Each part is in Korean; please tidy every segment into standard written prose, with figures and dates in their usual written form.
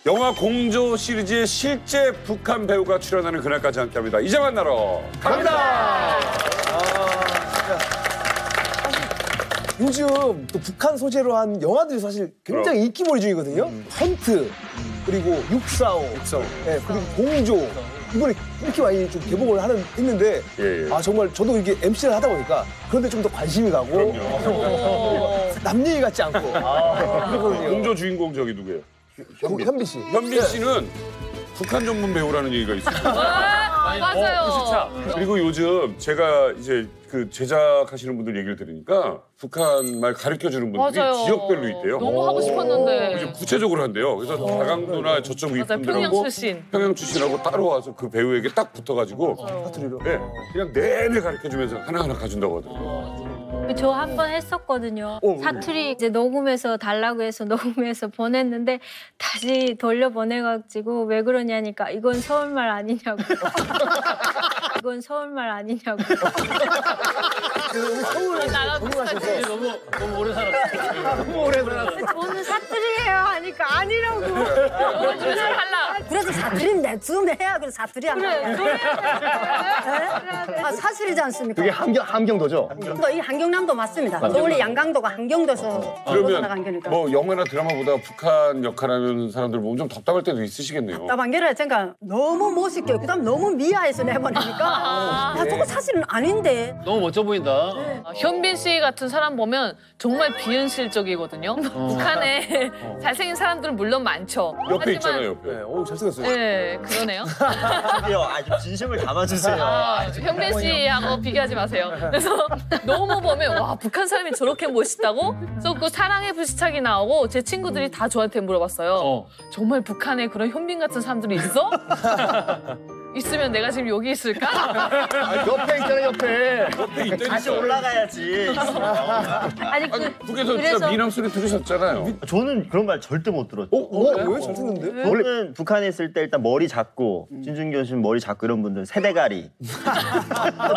영화 공조 시리즈의 실제 북한 배우가 출연하는 그날까지 함께합니다. 이제 만나러 갑니다. 요즘 또 북한 소재로 한 영화들이 사실 굉장히 인기몰이 중이거든요. 헌트, 그리고 645, 네, 그리고 공조. 이번에 이렇게 많이 좀 개봉을 했는데 예. 아 정말 저도 이게 MC를 하다 보니까 그런데 좀 더 관심이 가고 남 얘기 같지 않고 그러거든요. 공조 주인공 저기 누구예요? 현빈 씨. 현빈 씨는 북한 전문 배우라는 얘기가 있어요. 맞아요. 그리고 요즘 제가 이제 그 제작하시는 분들 얘기를 들으니까 북한 말 가르쳐주는 분들이 맞아요. 지역별로 있대요. 너무 하고 싶었는데. 이제 구체적으로 한대요. 그래서 다강도나 저쪽 맞아요. 평양 윗분들하고 출신. 평양 출신하고 따로 와서 그 배우에게 딱 붙어가지고 사투리로. 네, 그냥 내내 가르쳐주면서 하나하나 가준다고 하더라고요. 저 한 번 했었거든요. 사투리 이제 녹음해서 달라고 해서 녹음해서 보냈는데 다시 돌려보내가지고 왜 그러냐니까 이건 서울말 아니냐고. 이건 서울말 아니냐고. 서울에 적응하셔서 너무 오래 살았어. 저는 사투리예요 하니까 아니라고. 달라. 그래도 사투리는 내좀 해야 그래 사투리 안 해. 아 사실이지 않습니까? 그게 함경도죠? 또 이 한경남도 맞습니다. 서울이 양강도가 한경도에서 벗어나간 그러면 거니까. 뭐 영화나 드라마보다 북한 역할하는 사람들 보면 좀 답답할 때도 있으시겠네요. 답답한 게라 제가 너무 멋있게 그다음 너무 미아해서 내보내니까 아 저거 사실은 아닌데. 너무 멋져 보인다. 현빈 씨 같은 사람 보면 정말 비현실적이거든요. 북한에 잘생긴 사람들은 물론 많죠. 옆에 있잖아요, 옆에. 네, 잘생겼어요. 네, 그러네요. 좀 진심을 담아주세요. 현빈 씨하고 비교하지 마세요. 그래서 너무 보면 와 북한 사람이 저렇게 멋있다고? 그래서 그 사랑의 불시착이 나오고 제 친구들이 다 저한테 물어봤어요. 정말 북한에 그런 현빈 같은 사람들이 있어? 있으면 내가 지금 여기 있을까? 옆에 있잖아, 옆에. 옆에 있다니까. 다시 올라가야지. 아니 북에서 그래서 진짜 미남 소리 들으셨잖아요. 저는 그런 말 절대 못 들었죠. 왜? 잘생겼는데? 저는 북한에 있을 때 일단 머리 작고 진중권 씨 머리 작고 이런 분들 세대가리.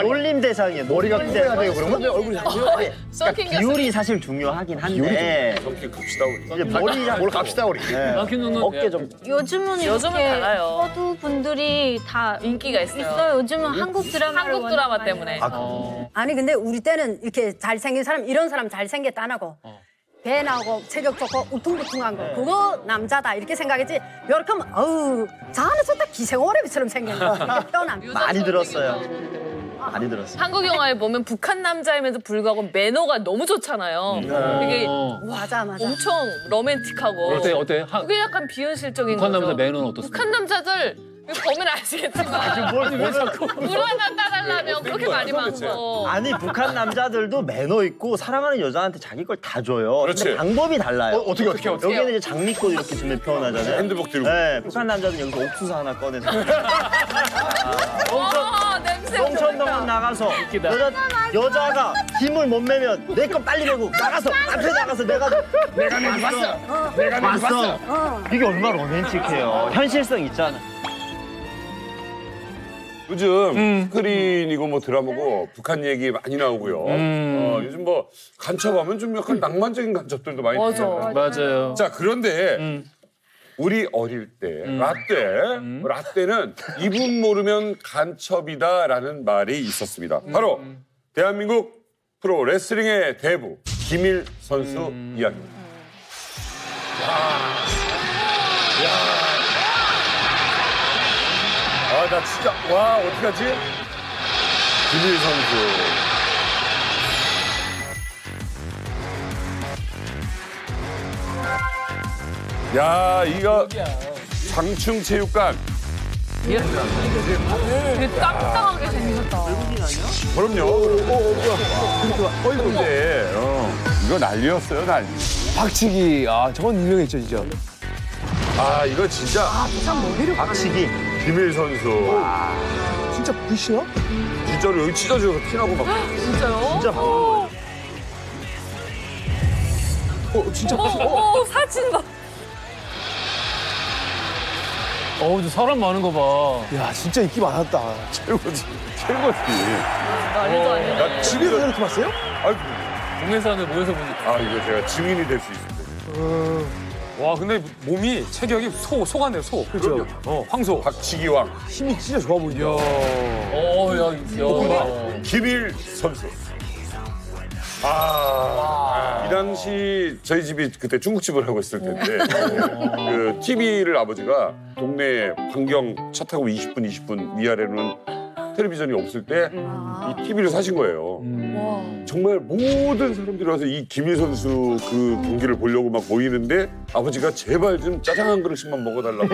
놀림 대상이에요. 머리가 커야 돼요, 그러면? 얼굴이 작고요? 썬킹 비율이 사실 중요하긴 한데 저렇게 갑시다 우리. 이제 머리 작고 갑시다, 우리. 네. 눈은 어깨 좀 요즘은 요즘은 이렇게 달라요. 서두 분들이 다 인기가 있어요. 요즘은 한국 드라마 한국 드라마 때문에. 아니 근데 우리 때는 이렇게 잘생긴 사람 이런 사람 잘생겼다 안 하고 배 나오고 체격 좋고 울퉁불퉁한 거 그거 남자다 이렇게 생각했지 이렇게 하면 어우 저 안에 딱 기생오래비처럼 생긴 거 이렇게 표현한 많이 들었어요. 많이 들었어요. 한국 영화에 보면 북한 남자임에도 불구하고 매너가 너무 좋잖아요. 되게 맞아 엄청 로맨틱하고. 어때? 그게 약간 비현실적인 북한 거죠. 남자 매너는 어떻습니까? 북한 남자들 보면 아시겠지만 물 하나 따달라면 그렇게 많이 먹고. 아니 북한 남자들도 매너 있고 사랑하는 여자한테 자기 걸 다 줘요. 그렇지. 근데 방법이 달라요. 어떻게? 여기는 이제 장미꽃 이렇게 주면 표현하잖아요. 핸드복 들고. 네, 북한 남자는 여기서 옥수수 하나 꺼내서 와 냄새. 홍천동은 나가서 여자가 힘을 못 매면 내 거 빨리 메고 나가서 앞에 나가서 내가 내고 봤어. 내가 내고 봤어. 이게 얼마나 로맨틱해요. 현실성 있잖아. 요즘 스크린이고 뭐 드라마고 북한 얘기 많이 나오고요. 요즘 뭐 간첩하면 좀 약간 낭만적인 간첩들도 많이 나와요. 맞아요. 자 그런데 우리 어릴 때 라떼는 이분 모르면 간첩이다라는 말이 있었습니다. 바로 대한민국 프로 레슬링의 대부 김일 선수 이야기입니다. 아, 나 진짜, 와, 어떡하지? 김일 선수. 야, 이거 장충체육관. 되게 깜깜하게 생겼다. 그럼요. 근데, 이거 난리였어요, 난리. 박치기. 아, 저건 유명했죠, 진짜. 아, 이거 진짜. 박치기. 김일 선수. 진짜 불씨야? 진짜로 여기 찢어져서 피나고 막. 진짜요? 진짜 방금. 진짜 오 사진 봐. 저 사람 많은 거 봐. 야, 진짜 인기 많았다. 최고지. 난리도 아니야. 집에서 저렇게 봤어요? 아이고. 동네 사람들 모여서 보니까. 아, 이거 제가 증인이 될 수 있습니다. 와 근데 몸이 체격이 소가네요 소. 그렇죠. 황소. 박치기왕 힘이 진짜 좋아 보인다. 야. 김일 선수. 이 당시 저희 집이 그때 중국집을 하고 있을 텐데 그 TV를 아버지가 동네에 반경 차 타고 20분 위아래로는 텔레비전이 없을 때 이 TV를 사신 거예요. 정말 모든 사람들이 와서 이 김일 선수 그 경기를 보려고 막 모이는데 아버지가 제발 좀 짜장 한 그릇씩만 먹어달라고.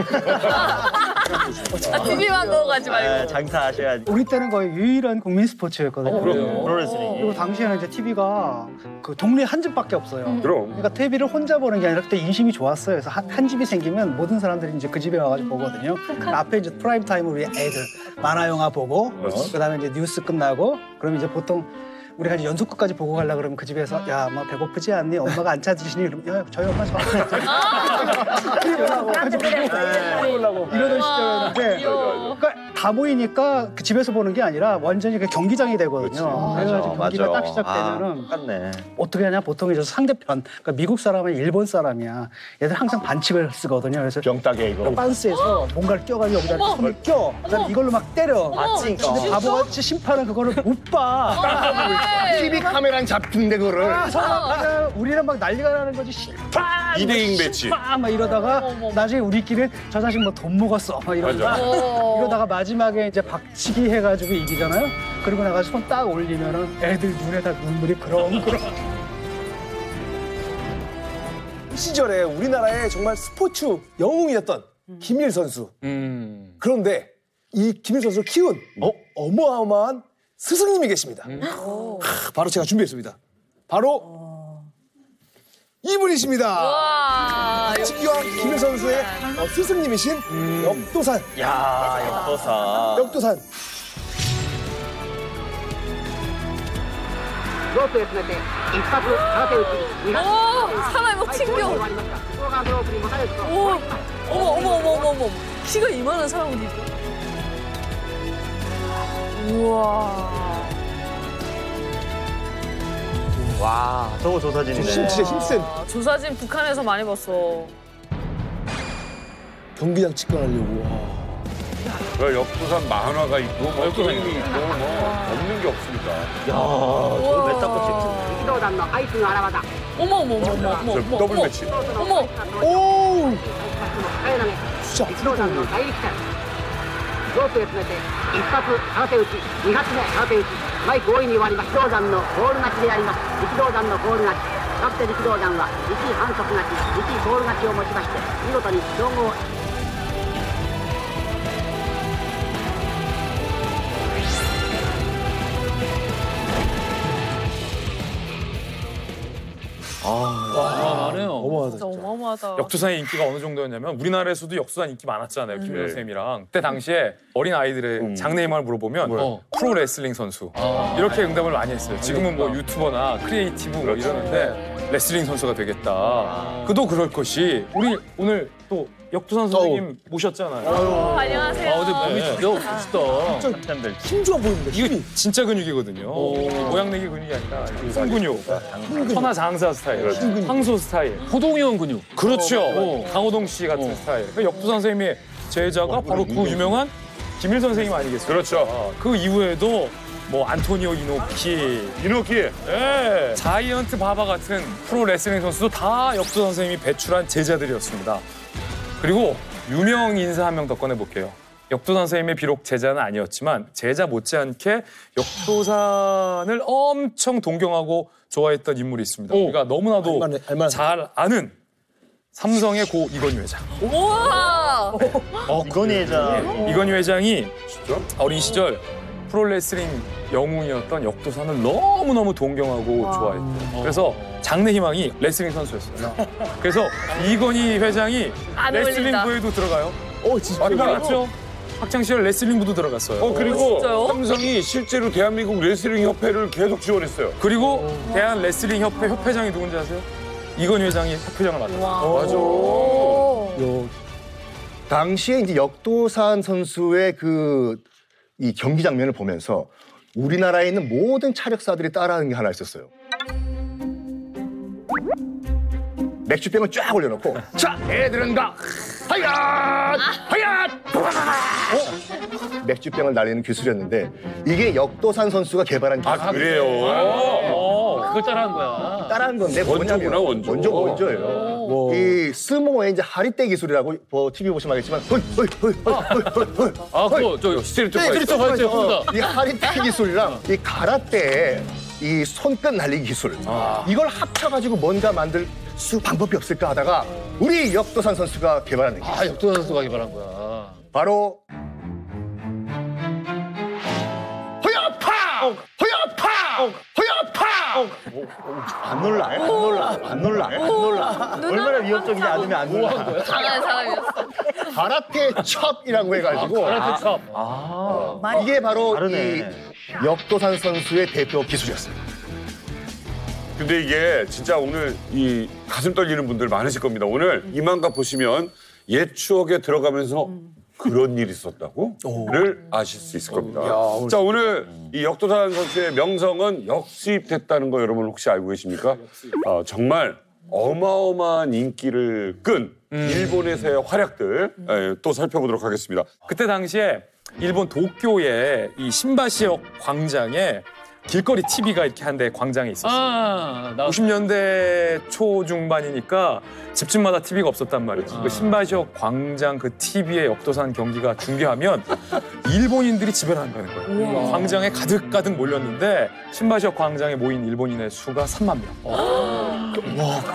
TV만 먹어가지 말고. 장사하셔야지. 우리 때는 거의 유일한 국민 스포츠였거든요. 프로레슬링. 그리고 당시에는 이제 TV가 그 동네에 한 집밖에 없어요. 그럼. 그러니까 TV를 혼자 보는 게 아니라 그때 인심이 좋았어요. 그래서 한 집이 생기면 모든 사람들이 이제 그 집에 와가지고 보거든요. 앞에 이제 프라임 타임으로 우리 애들 만화 영화 보고, 그다음에 이제 뉴스 끝나고, 그러면 이제 보통 우리가 이제 연속극까지 보고 가려 그러면 그 집에서 야, 뭐 배고프지 않니? 엄마가 안 찾으시니? 그러면 야, 저희 엄마 저 이러던 시절이었는데, 그러니까 다 모이니까 그 집에서 보는 게 아니라 완전히 그 경기장이 되거든요. 그래서 경기가 딱 시작되면은 똑같네. 어떻게 하냐? 보통 이제 상대편, 그러니까 미국 사람은 일본 사람이야. 얘들 항상 반칙을 쓰거든요. 그래서 병따개 이거. 빤스에서 뭔가를 껴가지고 여기다 손을 껴. 그다음에 이걸로 막 때려. 근데 바보같이 심판은 그거를 못 봐. TV 카메라는 잡히는데 그거를. 우리는 막 난리가 나는 거지. 심판! 2대2 매치. 심판! 막 이러다가 나중에 우리끼리 저 자식 뭐 돈 먹었어. 막 이러다가 이러다가 마지막에 이제 박치기 해가지고 이기잖아요. 그리고 나가서 손 딱 올리면은 애들 눈에다 눈물이 그렁그렁. 이 시절에 우리나라의 정말 스포츠 영웅이었던 김일 선수. 그런데 이 김일 선수를 키운 어마어마한 스승님이 계십니다. 바로 제가 준비했습니다. 바로 이분이십니다. 와. 박치기왕 김일 선수의 스승님이신 역도산. 야, 역도사. 역도산. 오, 사람이 막 튕겨. 오, 어머. 키가 이만한 사람이 있어. 우와. 와, 저거 조사진이네. 진짜 힘센. 조사진 북한에서 많이 봤어. 경기장 직관하려고. 와. 그 역도산 만화가 있고 뭐 게임이 있고 뭐 없는 게 없습니다. 야, 저거 몇 잡고 찍지? 어머. 더블 매치. 어머. 오! 진짜 아프다. ロープへ詰めて一発合わせ打ち二発目合わせ打ちマイク大いに終わります。力道山のゴール勝ちであります。力道山のゴール勝ち、かつて力道山は1位反則勝ち1位ゴール勝ちをもちまして見事に総合어마어마하네요. 어마어마하다. 진짜 어마어마하다. 역도산의 인기가 어느 정도였냐면 우리나라에서도 역도산 인기 많았잖아요. 김일성 쌤이랑. 그때 당시에 어린 아이들의 장래희망을 물어보면 프로 레슬링 선수 이렇게 응답을 많이 했어요. 지금은 뭐 유튜버나 크리에이티브 뭐 이러는데 레슬링 선수가 되겠다. 그도 그럴 것이 우리 오늘 또 역도산 선생님 모셨잖아요. 안녕하세요. 어제 몸이 진짜 멋있다. 힘 좋아 보입니다. 이거 힘이. 진짜 근육이거든요. 모양 내기 근육이 아니라 손 근육. 천하장사 스타일, 황소 스타일. 호동이형 근육. 그렇죠. 강호동 씨 같은 스타일. 그 역도산 선생님의 제자가 바로 그 유명한 김일 선생님 아니겠어요? 그렇죠. 그 이후에도 뭐 안토니오 이노키, 예, 자이언트 바바 같은 프로 레슬링 선수도 다 역도산 선생님이 배출한 제자들이었습니다. 그리고 유명 인사 한 명 더 꺼내볼게요. 역도산 선생님의 비록 제자는 아니었지만 제자 못지않게 역도산을 엄청 동경하고 좋아했던 인물이 있습니다. 우리가 너무나도 알만해. 잘 아는 삼성의 고 이건희 회장. 우와. 이건희 회장. 이건희 회장이 어린 시절 프로레슬링 영웅이었던 역도산을 너무너무 동경하고 좋아했대요. 그래서 장래희망이 레슬링 선수였어요. 그래서 이건희 회장이 안 어울린다. 레슬링부에도 들어가요. 진짜. 맞죠? 학창시절 레슬링부도 들어갔어요. 그리고 진짜요? 삼성이 실제로 대한민국 레슬링 협회를 계속 지원했어요. 그리고 대한레슬링협회 협회장이 누군지 아세요? 이건희 회장이 협회장을 맡았어요. 맞아. 당시에 이제 역도산 선수의 이 경기 장면을 보면서 우리나라에 있는 모든 차력사들이 따라하는 게 하나 있었어요. 맥주병을 쫙 올려놓고 자 애들은 가 하얏 하얏 맥주병을 날리는 기술이었는데 이게 역도산 선수가 개발한 기술. 아 그래요. 그걸 따라한 거야. 따라한 건데 원조구나, 원조. 원조예요. 이 스모의 이제 하리떼 기술이라고 TV 보시면 알겠지만 아, 그거 저 스트리트 스트리트 파이터 혼다. 이 하리떼 기술이랑 이 가라떼 이 손끝 날리기 기술 이걸 합쳐가지고 뭔가 만들 수 방법이 없을까 하다가 우리 역도산 선수가 개발한 게 아, 역도산 선수가 개발한 거야. 바로 허야파 허야파 허야파 안 놀라 얼마나 위협적이지 않으면 안 놀라. 강한 사람이었어. 가라테 첩이라고 해가지고 가라테 첩. 이게 바로 다르네. 이 역도산 선수의 대표 기술이었어요. 근데 이게 진짜 오늘 이 가슴 떨리는 분들 많으실 겁니다. 오늘 이만갑 보시면 옛 추억에 들어가면서 그런 일이 있었다고?를 아실 수 있을 겁니다. 자, 오늘 이 역도산 선수의 명성은 역수입됐다는 거 여러분 혹시 알고 계십니까? 정말 어마어마한 인기를 끈 일본에서의 활약들 또 살펴보도록 하겠습니다. 그때 당시에 일본 도쿄의 이 신바시역 광장에 길거리 TV가 이렇게 한 대 광장에 있었어요. 아, 90년대 초중반이니까 집집마다 TV가 없었단 말이에요. 그 신바시역 광장 그 TV에 역도산 경기가 중계하면 일본인들이 지배하는 거예요. 광장에 가득가득 몰렸는데 신바시역 광장에 모인 일본인의 수가 3만 명.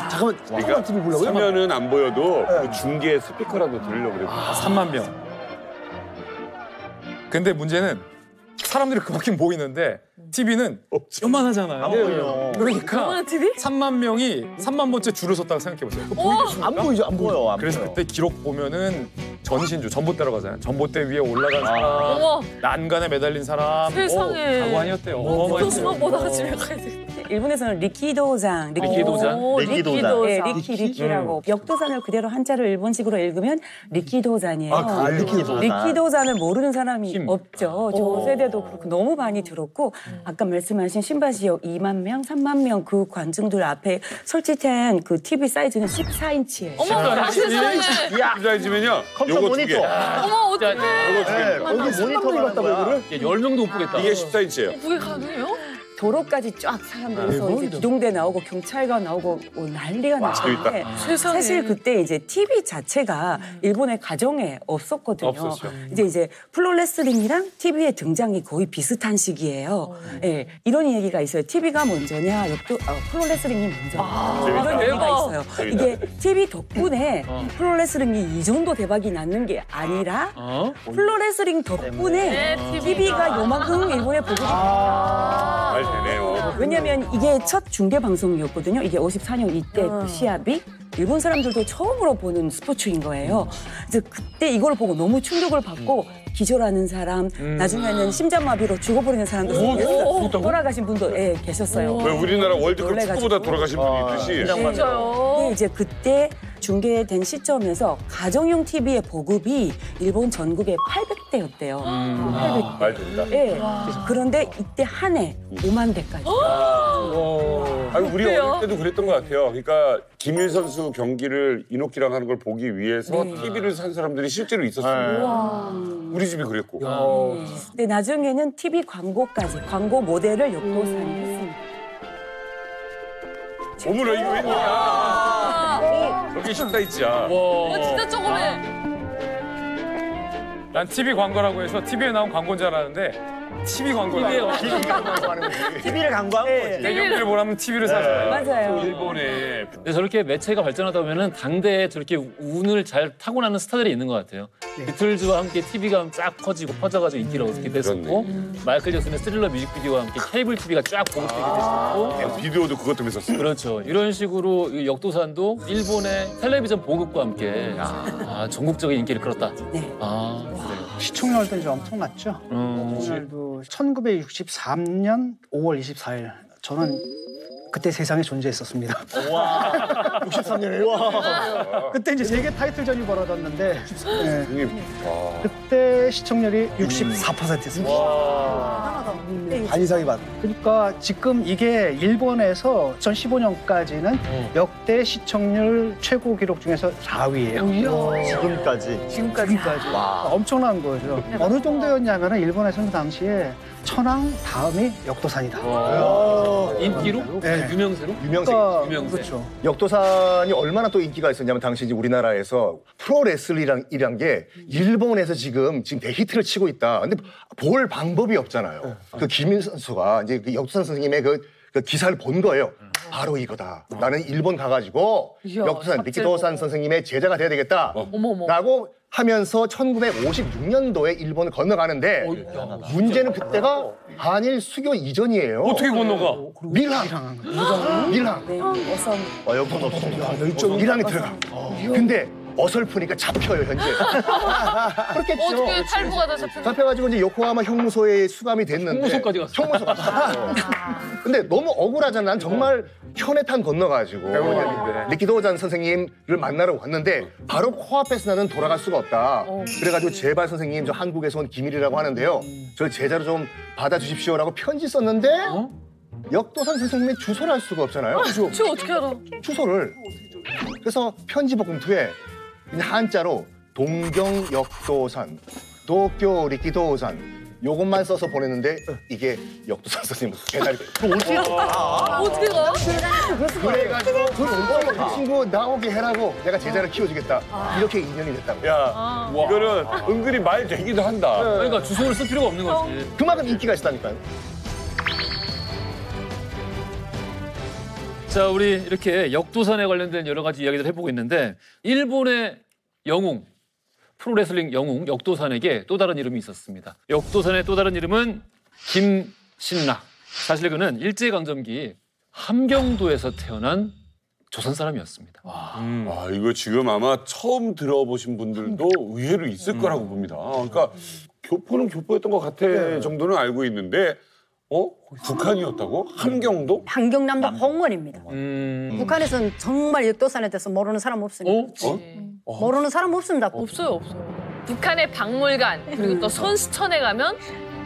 잠깐만, 그러니까 TV 보려고요? 화면은 안 보여도 그 중계 스피커라도 들으려고 그래요. 3만 명. 근데 문제는 사람들이 그만큼 모이는데 TV는 요만하잖아요. 그러니까 3만 명이 3만 번째 줄을 섰다고 생각해보세요. 안 보이죠, 안 보여. 그래서 그때 기록 보면은 전신주, 전봇대라고 하잖아요. 전봇대 위에 올라간 사람, 어머. 난간에 매달린 사람, 세상에. 자고 아니었대요. 그 어마어마했어요. 수만 보다가 집에 가야 돼. 일본에서는 리키도장, 리키도장? 리키도장. 네, 리키라고 역도산을 그대로 한자를 일본식으로 읽으면 리키도잔이에요. 리키도잔을 모르는 사람이 없죠. 저 세대도 그렇고 너무 많이 들었고 아까 말씀하신 신바시역 2만 명, 3만 명 그 관중들 앞에 설치된 그 TV 사이즈는 14인치예요. 어머, 세상에. 사이즈면요. 컴퓨터 요거 두 개. 모니터. 어머, 어떡해. 요거 두 개. 여기 모니터를 갖다가 이거를 10명도 못 보겠다. 이게 14인치예요. 그게 가능해요? 도로까지 쫙 사람들에서 이제 기동대 나오고 경찰관 나오고 난리가 났는데 세상에. 사실 그때 이제 TV 자체가 일본의 가정에 없었거든요. 없었어요. 이제 프로레슬링이랑 TV의 등장이 거의 비슷한 시기예요. 예, 이런 얘기가 있어요. TV가 먼저냐, 프로레슬링이 먼저냐 이런 얘기가 있어요. 이게 TV 덕분에 프로레슬링이 이 정도 대박이 났는 게 아니라 프로레슬링 덕분에 TV가 요만큼 일본에 보급이 잘 되네요. 왜냐면 이게 첫 중계 방송이었거든요. 이게 54년 이때 그 시합이 일본 사람들도 처음으로 보는 스포츠인 거예요. 그래서 그때 이걸 보고 너무 충격을 받고 기절하는 사람, 나중에는 심장마비로 죽어버리는 사람도 있었어요. 돌아가신 분도 계셨어요. 왜 우리나라 월드컵 놀래가지고. 축구보다 돌아가신 분이 있듯이. 진짜요? 근데 이제 그때 중계된 시점에서 가정용 TV의 보급이 일본 전국에 800대였대요. 800대. 말 된다. 예. 그런데 이때 한 해 5만 대까지. 아니, 우리 어릴 때도 그랬던 것 같아요. 그러니까 김일 선수 경기를 이노키랑 하는 걸 보기 위해서 TV를 산 사람들이 실제로 있었어요. 우리 집이 그랬고. 근데 나중에는 TV 광고까지, 광고 모델을 역도산이 했습니다. 어머나 이거 웬일이야. 저게 14인치야. 이거 진짜 조그매. 난 TV 광고라고 해서 TV에 나온 광고인 줄 알았는데 TV 광고라고. TV를 광고한 거지. 경기를 보려면 TV를 사줘요. 맞아요. 일본에 근데 저렇게 매체가 발전하다 보면은 당대에 저렇게 운을 잘 타고나는 스타들이 있는 것 같아요. 비틀즈와 함께 TV가 쫙 퍼져가지고 인기를 얻게 됐었고 마이클 잭슨의 스릴러 뮤직비디오와 함께 케이블 TV가 쫙 보급되게 됐었고 비디오도 그것 때문에 썼어요. 그렇죠. 이런 식으로 이 역도산도 일본의 텔레비전 보급과 함께 전국적인 인기를 끌었다. 네. 그래요. 시청률도 이제 엄청났죠. 시청률도 1963년 5월 24일 저는 그때 세상에 존재했었습니다. 63년에 그때 이제 세계 타이틀전이 벌어졌는데 형님, 그때 시청률이 64%였습니다. 반 이상이 받. 그러니까 지금 이게 일본에서 2015년까지는 역대 시청률 최고 기록 중에서 4위예요. 지금까지. 엄청난 거죠. 어느 정도였냐면은 일본에서는 당시에 천황 다음이 역도산이다. 인기로? 네. 유명세로? 유명세. 유명세. 그렇죠. 역도산이 얼마나 또 인기가 있었냐면 당시 이제 우리나라에서 프로레슬링이란 게 일본에서 지금 대히트를 치고 있다. 근데 볼 방법이 없잖아요. 그 김민 선수가 이제 그 역도산 선생님의 그 기사를 본 거예요. 바로 이거다. 나는 일본 가가지고 이야, 역도산 리키도산 선생님의 제자가 돼야 되겠다. 어머머. 라고 하면서 1956년도에 일본을 건너가는데 문제는 그때가 한일 수교 이전이에요. 어떻게 건너가? 밀항. 네, 어선. 밀항에 들어가. 근데 어설프니까 잡혀요, 현재. 그렇겠죠. 어떻게 탈부가 다 잡혔나? 잡혀가지고 이제 요코하마 형무소에 수감이 됐는데. 형무소까지 갔어. 형무소 갔어. 근데 너무 억울하잖아. 난 정말 현해탄 건너가지고 리키도잔 선생님을 만나러 왔는데 바로 코앞에서 나는 돌아갈 수가 없다. 그래가지고 제발 선생님 저 한국에서 온 기밀이라고 하는데요. 저 제자로 좀 받아주십시오라고 편지 썼는데 역도산 선생님의 주소를 알 수가 없잖아요. 저 어떻게 알아? 주소를. 그래서 편지보 봉투에 한자로 동경역도산, 도쿄 리키도산 요것만 써서 보냈는데 이게 역도산 선생님 배달이 돼요. 어떻게 가? 그래가지고 그 친구 나오게 해라고 내가 제자를 키워주겠다. 이렇게 인연이 됐다고. 야, 이거는 은근히 말 되기도 한다. 그러니까 주소를 쓸 필요가 없는 거지. 그만큼 인기가 있었다니까요. 자, 우리 이렇게 역도산에 관련된 여러 가지 이야기를 해보고 있는데 일본의 영웅, 프로레슬링 영웅 역도산에게 또 다른 이름이 있었습니다. 역도산의 또 다른 이름은 김신락. 사실 그는 일제강점기 함경도에서 태어난 조선 사람이었습니다. 아, 이거 지금 아마 처음 들어보신 분들도 의외로 있을 거라고 봅니다. 그러니까 교포는 교포였던 것 같아 정도는 알고 있는데 북한이었다고? 함경도? 함경남도 홍원입니다. 북한에서는 정말 역도산에 대해서 모르는 사람 없으니까. 모르는 사람 없습니다. 없어요. 북한의 박물관 그리고 또 선수촌에 가면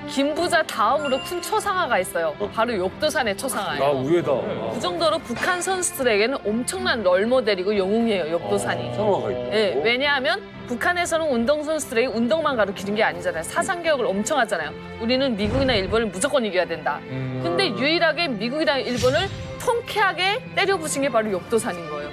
김부자 다음으로 큰 초상화가 있어요. 바로 역도산의 초상화예요. 아, 우회다. 그 정도로 북한 선수들에게는 엄청난 롤모델이고 영웅이에요, 역도산이. 상화가 있다. 네, 왜냐하면 북한에서는 운동선수들에게 운동만 가르치는 게 아니잖아요. 사상교육을 엄청 하잖아요. 우리는 미국이나 일본을 무조건 이겨야 된다. 근데 유일하게 미국이나 일본을 통쾌하게 때려부신 게 바로 역도산인 거예요.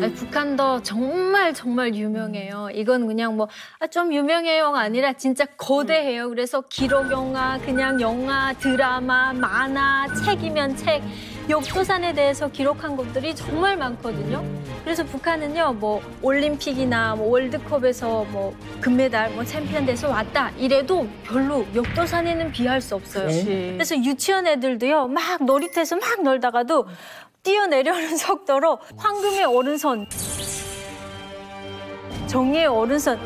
아니, 북한도 정말 유명해요. 이건 그냥 뭐 좀 유명해요가 아니라 진짜 거대해요. 그래서 기록 영화, 그냥 영화, 드라마, 만화, 책이면 책. 역도산에 대해서 기록한 것들이 정말 많거든요. 그래서 북한은요, 뭐 올림픽이나 뭐 월드컵에서 뭐 금메달, 뭐 챔피언 돼서 왔다 이래도 별로 역도산에는 비할 수 없어요. 그래서 유치원 애들도요, 막 놀이터에서 막 놀다가도 뛰어내려오는 속도로 황금의 오른손, 정의의 오른손,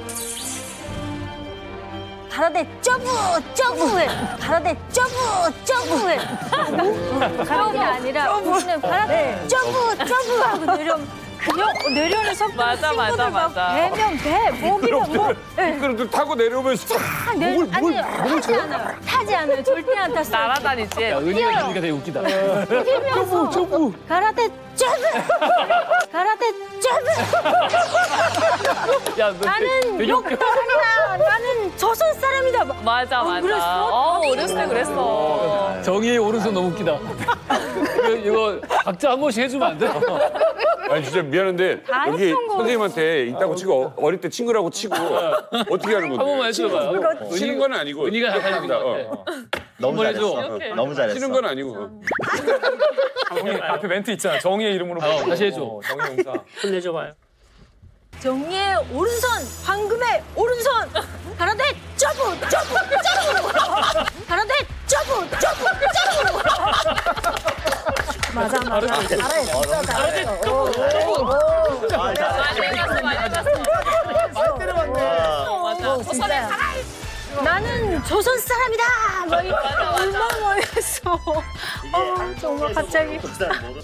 가라데 점프해, 가라데 점프해. 가라데 아니라 우리는 가라데 점프하고 내려오는 속도. 맞아. 배면 배, 목이면 목. 그래도 타고 내려오면서 타지 않아요. 절대 안 탔어요. 날아다니지. 야, 은희가 하니까 되게 웃기다. 점프. 가라데 점프. 야, 너 나는 되게 웃겨. 역도산이다. 나는 조선 사람이다. 맞아. 그랬어? 어렸을 때 그랬어. 정의의 오른손 너무 웃기다. 이거 각자 한 번씩 해주면 안 돼? 아니 진짜 미안한데 여기 했던 거 선생님한테 있다고 치고 어릴 때 친구라고 치고 어떻게 하는 건데? 한 번만 해줘봐요. 치는 건 아니고 은희가 잘하는 것 같아. 너무 한번 해줘. 잘했어. 너무 잘했어. 치는 건 아니고. 정의, 앞에 멘트 있잖아. 정의의 이름으로. 다시 해줘. 정의 용사. 혼내줘봐요. 정의의 오른손, 황금의 오른손. 가라데 점프. 가라데 점프. 맞아. 잘했어. 많이 봤어. 많이 때려봤네. 맞아. 조선의 사람. 나는 조선 사람이다. 얼마나 멋있어. 정말 갑자기.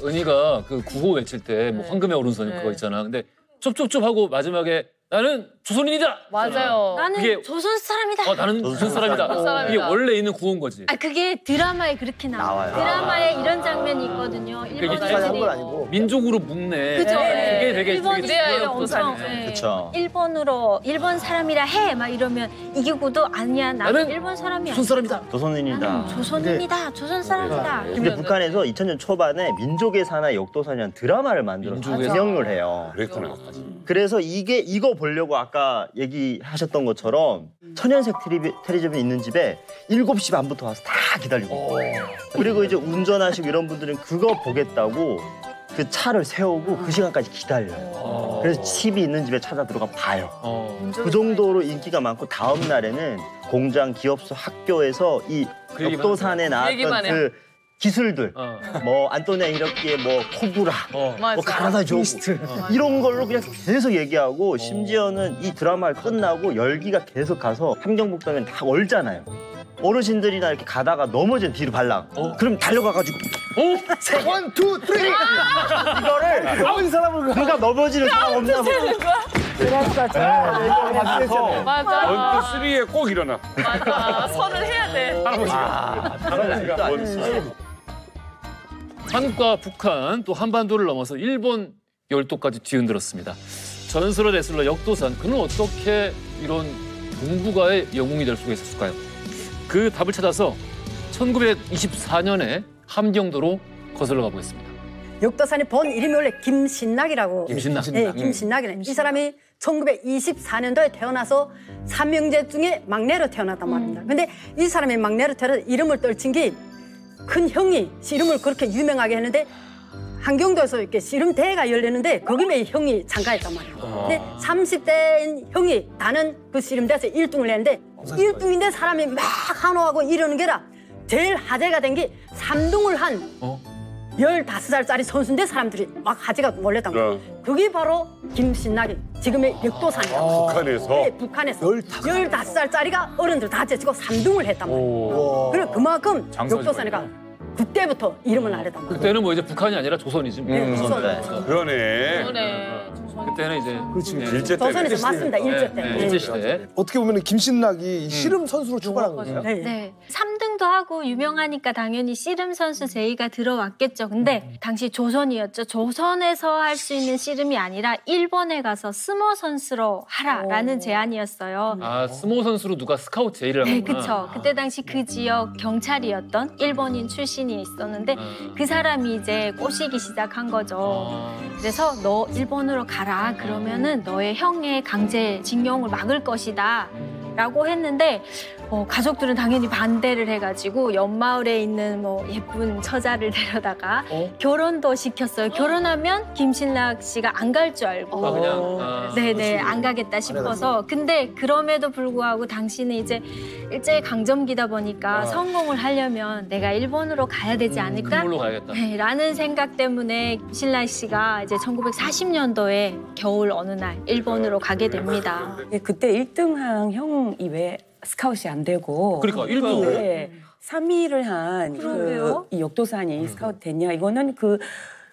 은희가 그 구호 외칠 때 뭐 황금의 오른손 그거 있잖아. 근데 쩝쩝쩝 하고 마지막에 나는 조선인이다. 맞아요. 나는 그게- 조선 사람이다. 나는 조선 사람이다. 조선 사람이다. 이게 원래 있는 구호인 거지. 아 그게 드라마에 그렇게 나와요. 드라마에 이런 장면이 있거든요. 일본 이게 한 애들이 건 아니고. 민족으로 묶네. 그죠. 그게 되게 일본 그래야 애들이 역도산이죠. 엄청, 예. 그쵸. 일본으로 일본 사람이라 해 막 이러면 이기고도 아니야 나는 나는 일본 사람이야. 조선 사람이다. 조선인이다. 조선인이다. 조선 사람이다. 근데 북한에서 2000년 초반에 민족의 사나 역도산이라는 드라마를 만들어서 민족의 방영을 해요. 그랬구나. 그래서 이거 보려고 아까 얘기하셨던 것처럼 천연색 텔레비전이 있는 집에 7시 반부터 와서 다 기다리고 그리고 이제 운전하시고 이런 분들은 그거 보겠다고 그 차를 세우고 그 시간까지 기다려요. 그래서 TV 있는 집에 찾아 들어가 봐요. 그 정도로 인기가 많고 다음 날에는 공장, 기업소, 학교에서 이 그 얘기만 역도산에 얘기만 나왔던 해. 그 기술들 뭐 안토니아 이렇게 뭐 코브라 맞아. 뭐 가라다 조고 이런 걸로 그냥 계속 얘기하고 심지어는 이 드라마를 끝나고 열기가 계속 가서 함경북도면 다 얼잖아요. 어르신들이나 이렇게 가다가 넘어진 뒤로 발랑. 그럼 달려가가지고 원, 투, 쓰리 이거를 나온 사람을 누가 넘어지는 사람 없나 보고 맞아. 원투 쓰리에 꼭 일어나. 맞아. 선을 해야 돼. 할아버지가 원투. 한국과 북한 또 한반도를 넘어서 일본 열도까지 뒤흔들었습니다. 전설의 레슬러 역도산 그는 어떻게 이런 동북아의 영웅이 될 수가 있었을까요? 그 답을 찾아서 1924년에 함경도로 거슬러 가보겠습니다. 역도산이 본 이름이 원래 김신락이라고. 김신락. 네, 김신락이네. 이 사람이 1924년도에 태어나서 삼형제 중에 막내로 태어났단 말입니다. 근데 이 사람이 막내로 태어나서 이름을 떨친 게 큰 형이 씨름을 그렇게 유명하게 했는데 함경도에서 이렇게 씨름 대회가 열리는데 거기에 형이 참가했단 말이에요. 근데 30대인 형이 다는 그 씨름대회에서 1등을 했는데 1등인데 사람이 막 환호하고 이러는 게라 제일 화제가 된 게 3등을 한 15살짜리 선수인데 사람들이 막 화제가 몰렸단 말이에요. 그게 바로 김신락이 지금의 역도산이라고. 북한에서? 네, 북한에서 15살짜리가 어른들 다 제치고 3등을 했단 말이에요. 그래 그만큼 역도산이가 그때부터 이름을 알렸단 말이에요. 그때는 뭐 이제 북한이 아니라 조선이지. 조선. 그러네. 그래. 그때는 이제 일제 때. 조선에서 맞습니다. 일제 때. 일제 시대. 어떻게 보면 김신락이 씨름 선수로 출발한 거예요. 네. 3등도 하고 유명하니까 당연히 씨름 선수 제의가 들어왔겠죠. 근데 당시 조선이었죠. 조선에서 할 수 있는 씨름이 아니라 일본에 가서 스모 선수로 하라라는 제안이었어요. 아 스모 선수로 누가 스카우트 제의를 네, 하구나. 그쵸. 그때 당시 그 지역 경찰이었던 일본인 출신이 있었는데 그 사람이 이제 꼬시기 시작한 거죠. 그래서 너 일본으로 가라. 그러면은 너의 형의 강제 징용을 막을 것이다. 라고 했는데 가족들은 당연히 반대를 해가지고 옆마을에 있는 뭐 예쁜 처자를 데려다가 결혼도 시켰어요. 결혼하면 김신락 씨가 안 갈 줄 알고 네네 안 가겠다 싶어서 근데 그럼에도 불구하고 당신은 이제 일제 강점기다 보니까 성공을 하려면 내가 일본으로 가야 되지 않을까? 그걸로 가야겠다. 네, 라는 생각 때문에 김신락 씨가 이제 1940년도에 겨울 어느 날 일본으로 가게 됩니다. 네, 그때 1등한 형이 왜 스카웃이 안 되고 그러니까 1등 네, 3위를 한 이 역도산이 스카웃 됐냐 이거는 그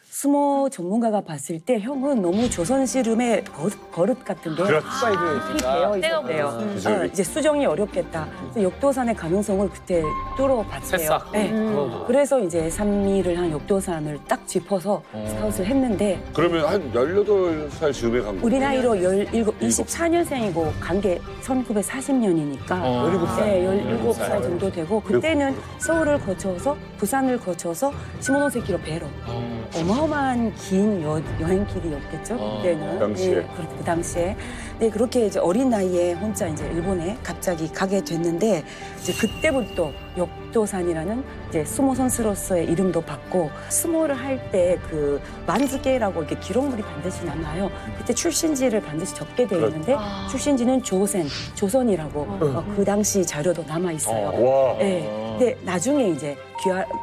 스모 전문가가 봤을 때 형은 너무 조선 씨름의 버릇 같은 게 되어 있었대요. 이제 수정이 어렵겠다. 그래서 역도산의 가능성을 그때 뚫어봤대요. 새싹. 네. 그래서 이제 3위를 한 역도산을 딱 짚어서 스카웃을 했는데 그러면 한 18살 즈음에 간 거예요? 우리 나이로 24년생이고 간 게 1940년이니까 17살 정도 되고 그때는 서울을 거쳐서 부산을 거쳐서 시모노세키로 배로 어마어마한 긴 여행길이었겠죠 그때는. 당시에. 네, 그 당시에. 네, 그렇게 이제 어린 나이에 혼자 이제 일본에 갑자기 가게 됐는데 이제 그때부터 역도산이라는 이제 스모 선수로서의 이름도 받고 스모를 할 때 그 만즈게라고 이렇게 기록물이 반드시 남아요. 그때 출신지를 반드시 적게 되어 있는데 출신지는 조선이라고 그 당시 자료도 남아 있어요. 와. 네. 근데 나중에 이제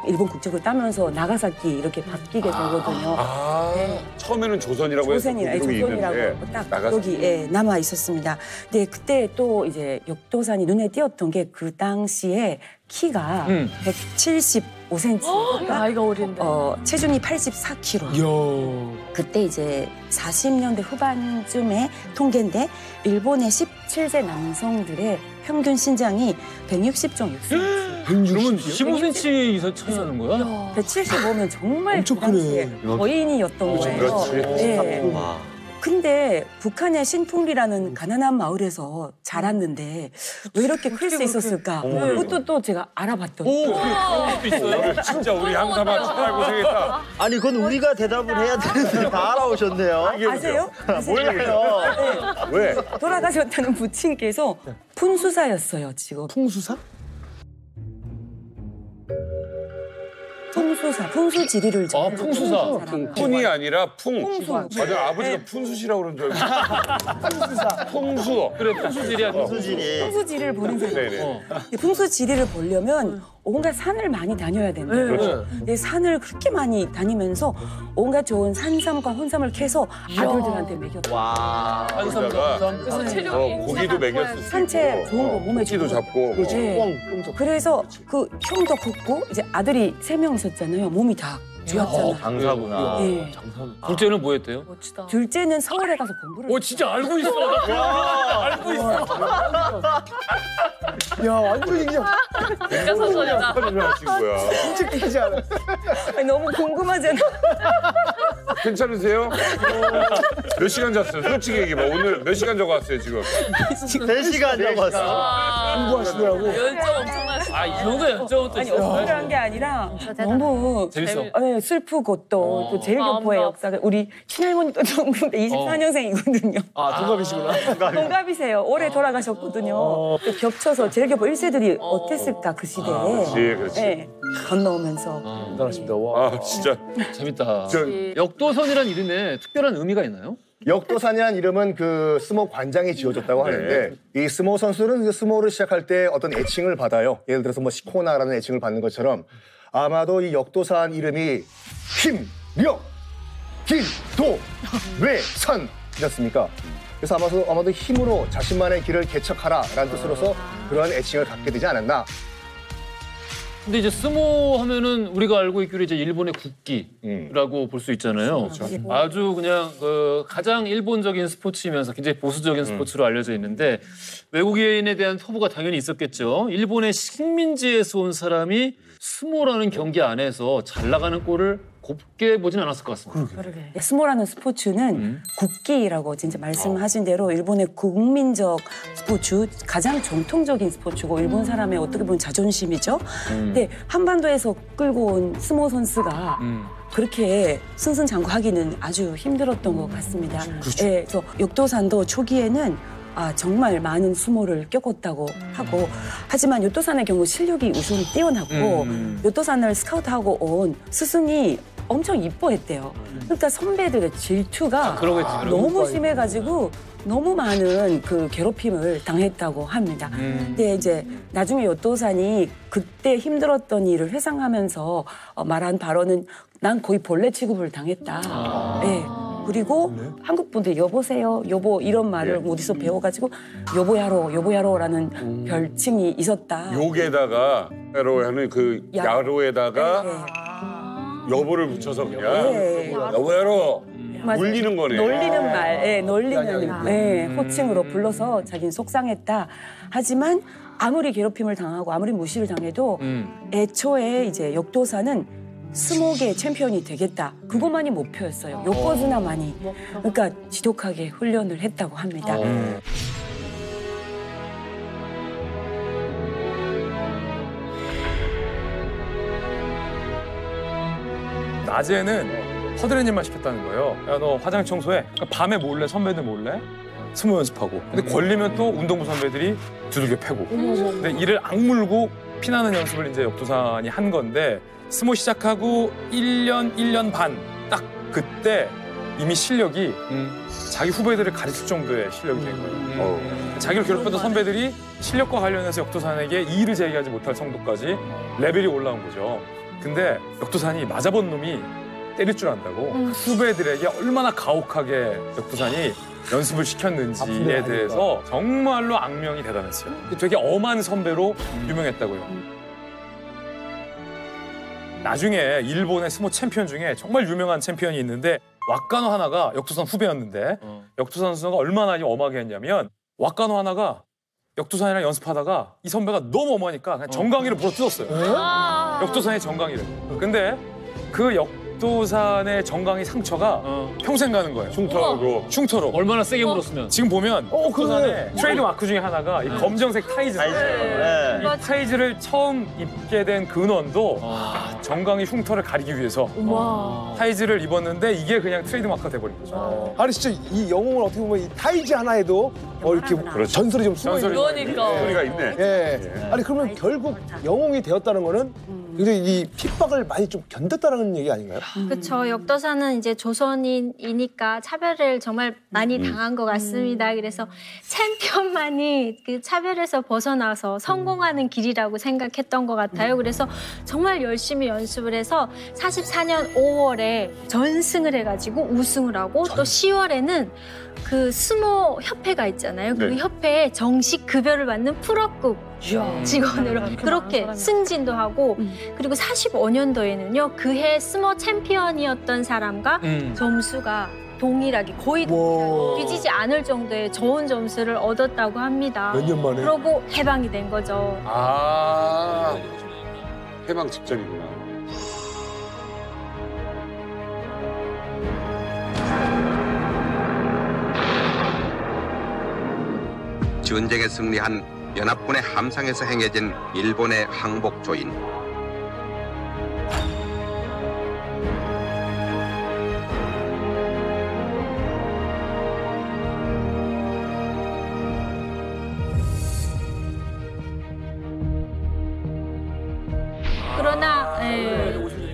일본 국적을 따면서 나가사키 이렇게 바뀌게 되거든요. 처음에는 조선이라고 해서 기록이 있는데 딱 여기 남아 있었습니다. 근데 그때 또 이제 역도산이 눈에 띄었던 게 그 당시에 키가 5cm. 나이가 어린데. 체중이 84kg. 그때 이제 40년대 후반쯤에 통계인데 일본의 17세 남성들의 평균 신장이 160.6cm. 그러면 15cm 이상 차이 나는 거야? 175면 정말 엄청 그 당시에 크네. 거인이었던 거예요. 그렇지. 네. 근데 북한의 신풍리라는 가난한 마을에서 자랐는데 왜 이렇게 클 수 있었을까? 그것도 또 제가 알아봤더니 그것도 있어요? 진짜 우리 양사만 정말 고생했다. 아니 그건 우리가 대답을 해야 되는데 다 알아오셨네요. 아세요? 몰라요. 왜? 돌아가셨다는 부친께서 풍수사였어요, 지금. 풍수사? 풍수지리를 풍수사. 푼이 아니라 풍. 풍수. 맞아, 아버지가 푼수시라고 그러는 줄 알고. 풍수. 그래, 풍수지리야. 풍수지리를 보는 사람. 네네. 풍수지리를 보려면 온갖 산을 많이 다녀야 된대요. 그렇죠. 근데 산을 그렇게 많이 다니면서 온갖 좋은 산삼과 혼삼을 캐서 아들들한테 먹였다. 와. 거기다가 그래서 체력이. 고기도 먹였을 수 산채 있고, 좋은 거 몸에 고기도 좋은 거. 잡고. 네. 그래서 그 형도 컸고 이제 아들이 3명 있었잖아요. 몸이 다 좋았잖아. 강사구나. 예. 둘째는 뭐 했대요? 멋지다. 둘째는 서울에 가서 공부를 진짜 알고 있어. 알고 있어. 야, 완전히 그냥 진짜 선선이다. 친구야. 진짜 깨지 않아. 아니, 너무 궁금하잖아. 괜찮으세요? 몇 시간 잤어요? 솔직히 얘기해봐. 오늘 몇 시간 자고 왔어요, 지금? 3시간 잡았어. 공부하시더라고. 열정 엄청나시다. 이 정도 연정은 또 아니 있어요. 억울한 게 아니라 너무 재밌어. 네, 슬프고 또 제일교포의 역사가 우리 친할머니도 1924년생이거든요. 아, 동갑이시구나. 동갑이세요. 올해 돌아가셨거든요. 또 겹쳐서 제일교포 1세들이 어땠을까 그 시대에. 그렇지. 네, 건너오면서. 대단하십니다. 와. 아, 진짜. 재밌다. 저, 역도선이란 이름에 특별한 의미가 있나요? 역도산이라는 이름은 그 스모 관장이 지어줬다고 하는데 이 스모 선수는 그 스모를 시작할 때 어떤 애칭을 받아요. 예를 들어서 뭐 시코나라는 애칭을 받는 것처럼 아마도 이 역도산 이름이 힘, 력, 길, 도, 외, 선이었습니까? 그래서 아마도 힘으로 자신만의 길을 개척하라라는 뜻으로서 그러한 애칭을 갖게 되지 않았나. 근데 이제 스모 하면은 우리가 알고 있기로 이제 일본의 국기라고 볼 수 있잖아요. 아주 그냥 그 가장 일본적인 스포츠이면서 굉장히 보수적인 스포츠로 알려져 있는데 외국인에 대한 토부가 당연히 있었겠죠. 일본의 식민지에서 온 사람이 스모라는 경기 안에서 잘 나가는 골을 곱게 보진 않았을 것 같습니다. 스모라는 스포츠는 국기라고 진짜 말씀하신 대로 일본의 국민적 스포츠, 가장 전통적인 스포츠고 일본 사람의 어떻게 보면 자존심이죠. 근데 한반도에서 끌고 온 스모 선수가 그렇게 승승장구하기는 아주 힘들었던 것 같습니다. 예, 그래서 역도산도 초기에는 정말 많은 수모를 겪었다고 하고 하지만 요토산의 경우 실력이 우선 뛰어났고 요토산을 스카우트하고 온 스승이 엄청 이뻐했대요. 그러니까 선배들의 질투가 너무 심해가지고 너무 많은 그 괴롭힘을 당했다고 합니다. 근데 이제 나중에 요토산이 그때 힘들었던 일을 회상하면서 말한 발언은 난 거의 벌레 취급을 당했다. 네. 그리고 한국 분들 여보세요, 여보 이런 말을 어디서 배워가지고 여보야로라는 별칭이 있었다. 욕에다가 야로 하는 그 야로에다가 여보를 붙여서 그냥 여보야로 울리는 거네. 놀리는 말, 놀리는 호칭으로 불러서 자기는 속상했다. 하지만 아무리 괴롭힘을 당하고 아무리 무시를 당해도 애초에 이제 역도사는 스모계 챔피언이 되겠다. 그것만이 목표였어요. 요코즈나만이. 그러니까 지독하게 훈련을 했다고 합니다. 낮에는 허드렛일만 시켰다는 거예요. 야, 너 화장 청소해. 그러니까 밤에 몰래 선배들 몰래 스모 연습하고. 근데 걸리면 또 운동부 선배들이 두들겨 패고. 근데 이를 악물고 피나는 연습을 이제 역도산이 한 건데 스모 시작하고 1년 반 딱 그때 이미 실력이 자기 후배들을 가르칠 정도의 실력이 된 거예요. 자기를 괴롭혔던 선배들이 실력과 관련해서 역도산에게 이의를 제기하지 못할 정도까지 레벨이 올라온 거죠. 근데 역도산이 맞아본 놈이 때릴 줄 안다고 후배들에게 얼마나 가혹하게 역도산이 연습을 시켰는지에 대해서 정말로 악명이 대단했어요. 되게 엄한 선배로 유명했다고요. 나중에 일본의 스모 챔피언 중에 정말 유명한 챔피언이 있는데 와카노 하나가 역도산 후배였는데 역도산 선수가 얼마나 엄하게 했냐면 와카노 하나가 역도산이랑 연습하다가 이 선배가 너무 엄하니까 그냥 정강이를 부러뜨렸어요. 역도산의 정강이를. 근데 그 역도산의 정강이 상처가 평생 가는 거예요. 흉터로. 얼마나 세게 물었으면. 지금 보면 역도산의 트레이드 마크 중에 하나가 이 검정색 타이즈인데 이 타이즈를 처음 입게 된 근원도 정강이 흉터를 가리기 위해서 타이즈를 입었는데 이게 그냥 트레이드 마크가 돼버린 거죠. 아니 진짜 이 영웅을 어떻게 보면 이 타이즈 하나에도 이렇게 전설이 좀 숨어 있는 그러니까. 소리가 있네. 예. 아니 그러면 결국 영웅이 되었다는 거는 굉장히 이 핍박을 많이 좀 견뎠다는 얘기 아닌가요? 그렇죠. 역도사는 이제 조선인이니까 차별을 정말 많이 당한 것 같습니다. 그래서 챔피언만이 그 차별에서 벗어나서 성공하는 길이라고 생각했던 것 같아요. 그래서 정말 열심히 연습을 해서 44년 5월에 전승을 해가지고 우승을 하고 또 10월에는 그 스모 협회가 있잖아요. 그 협회에 정식 급여를 받는 프로급 직원으로 그렇게 승진도 하고 그리고 45년도에는요. 그해 스모 챔피언이었던 사람과 점수가 동일하게 거의 동일하게 뒤지지 않을 정도의 좋은 점수를 얻었다고 합니다. 몇 년 만에? 그러고 해방이 된 거죠. 해방 직전이구나. 전쟁에 승리한 연합군의 함상에서 행해진 일본의 항복 조인. 그러나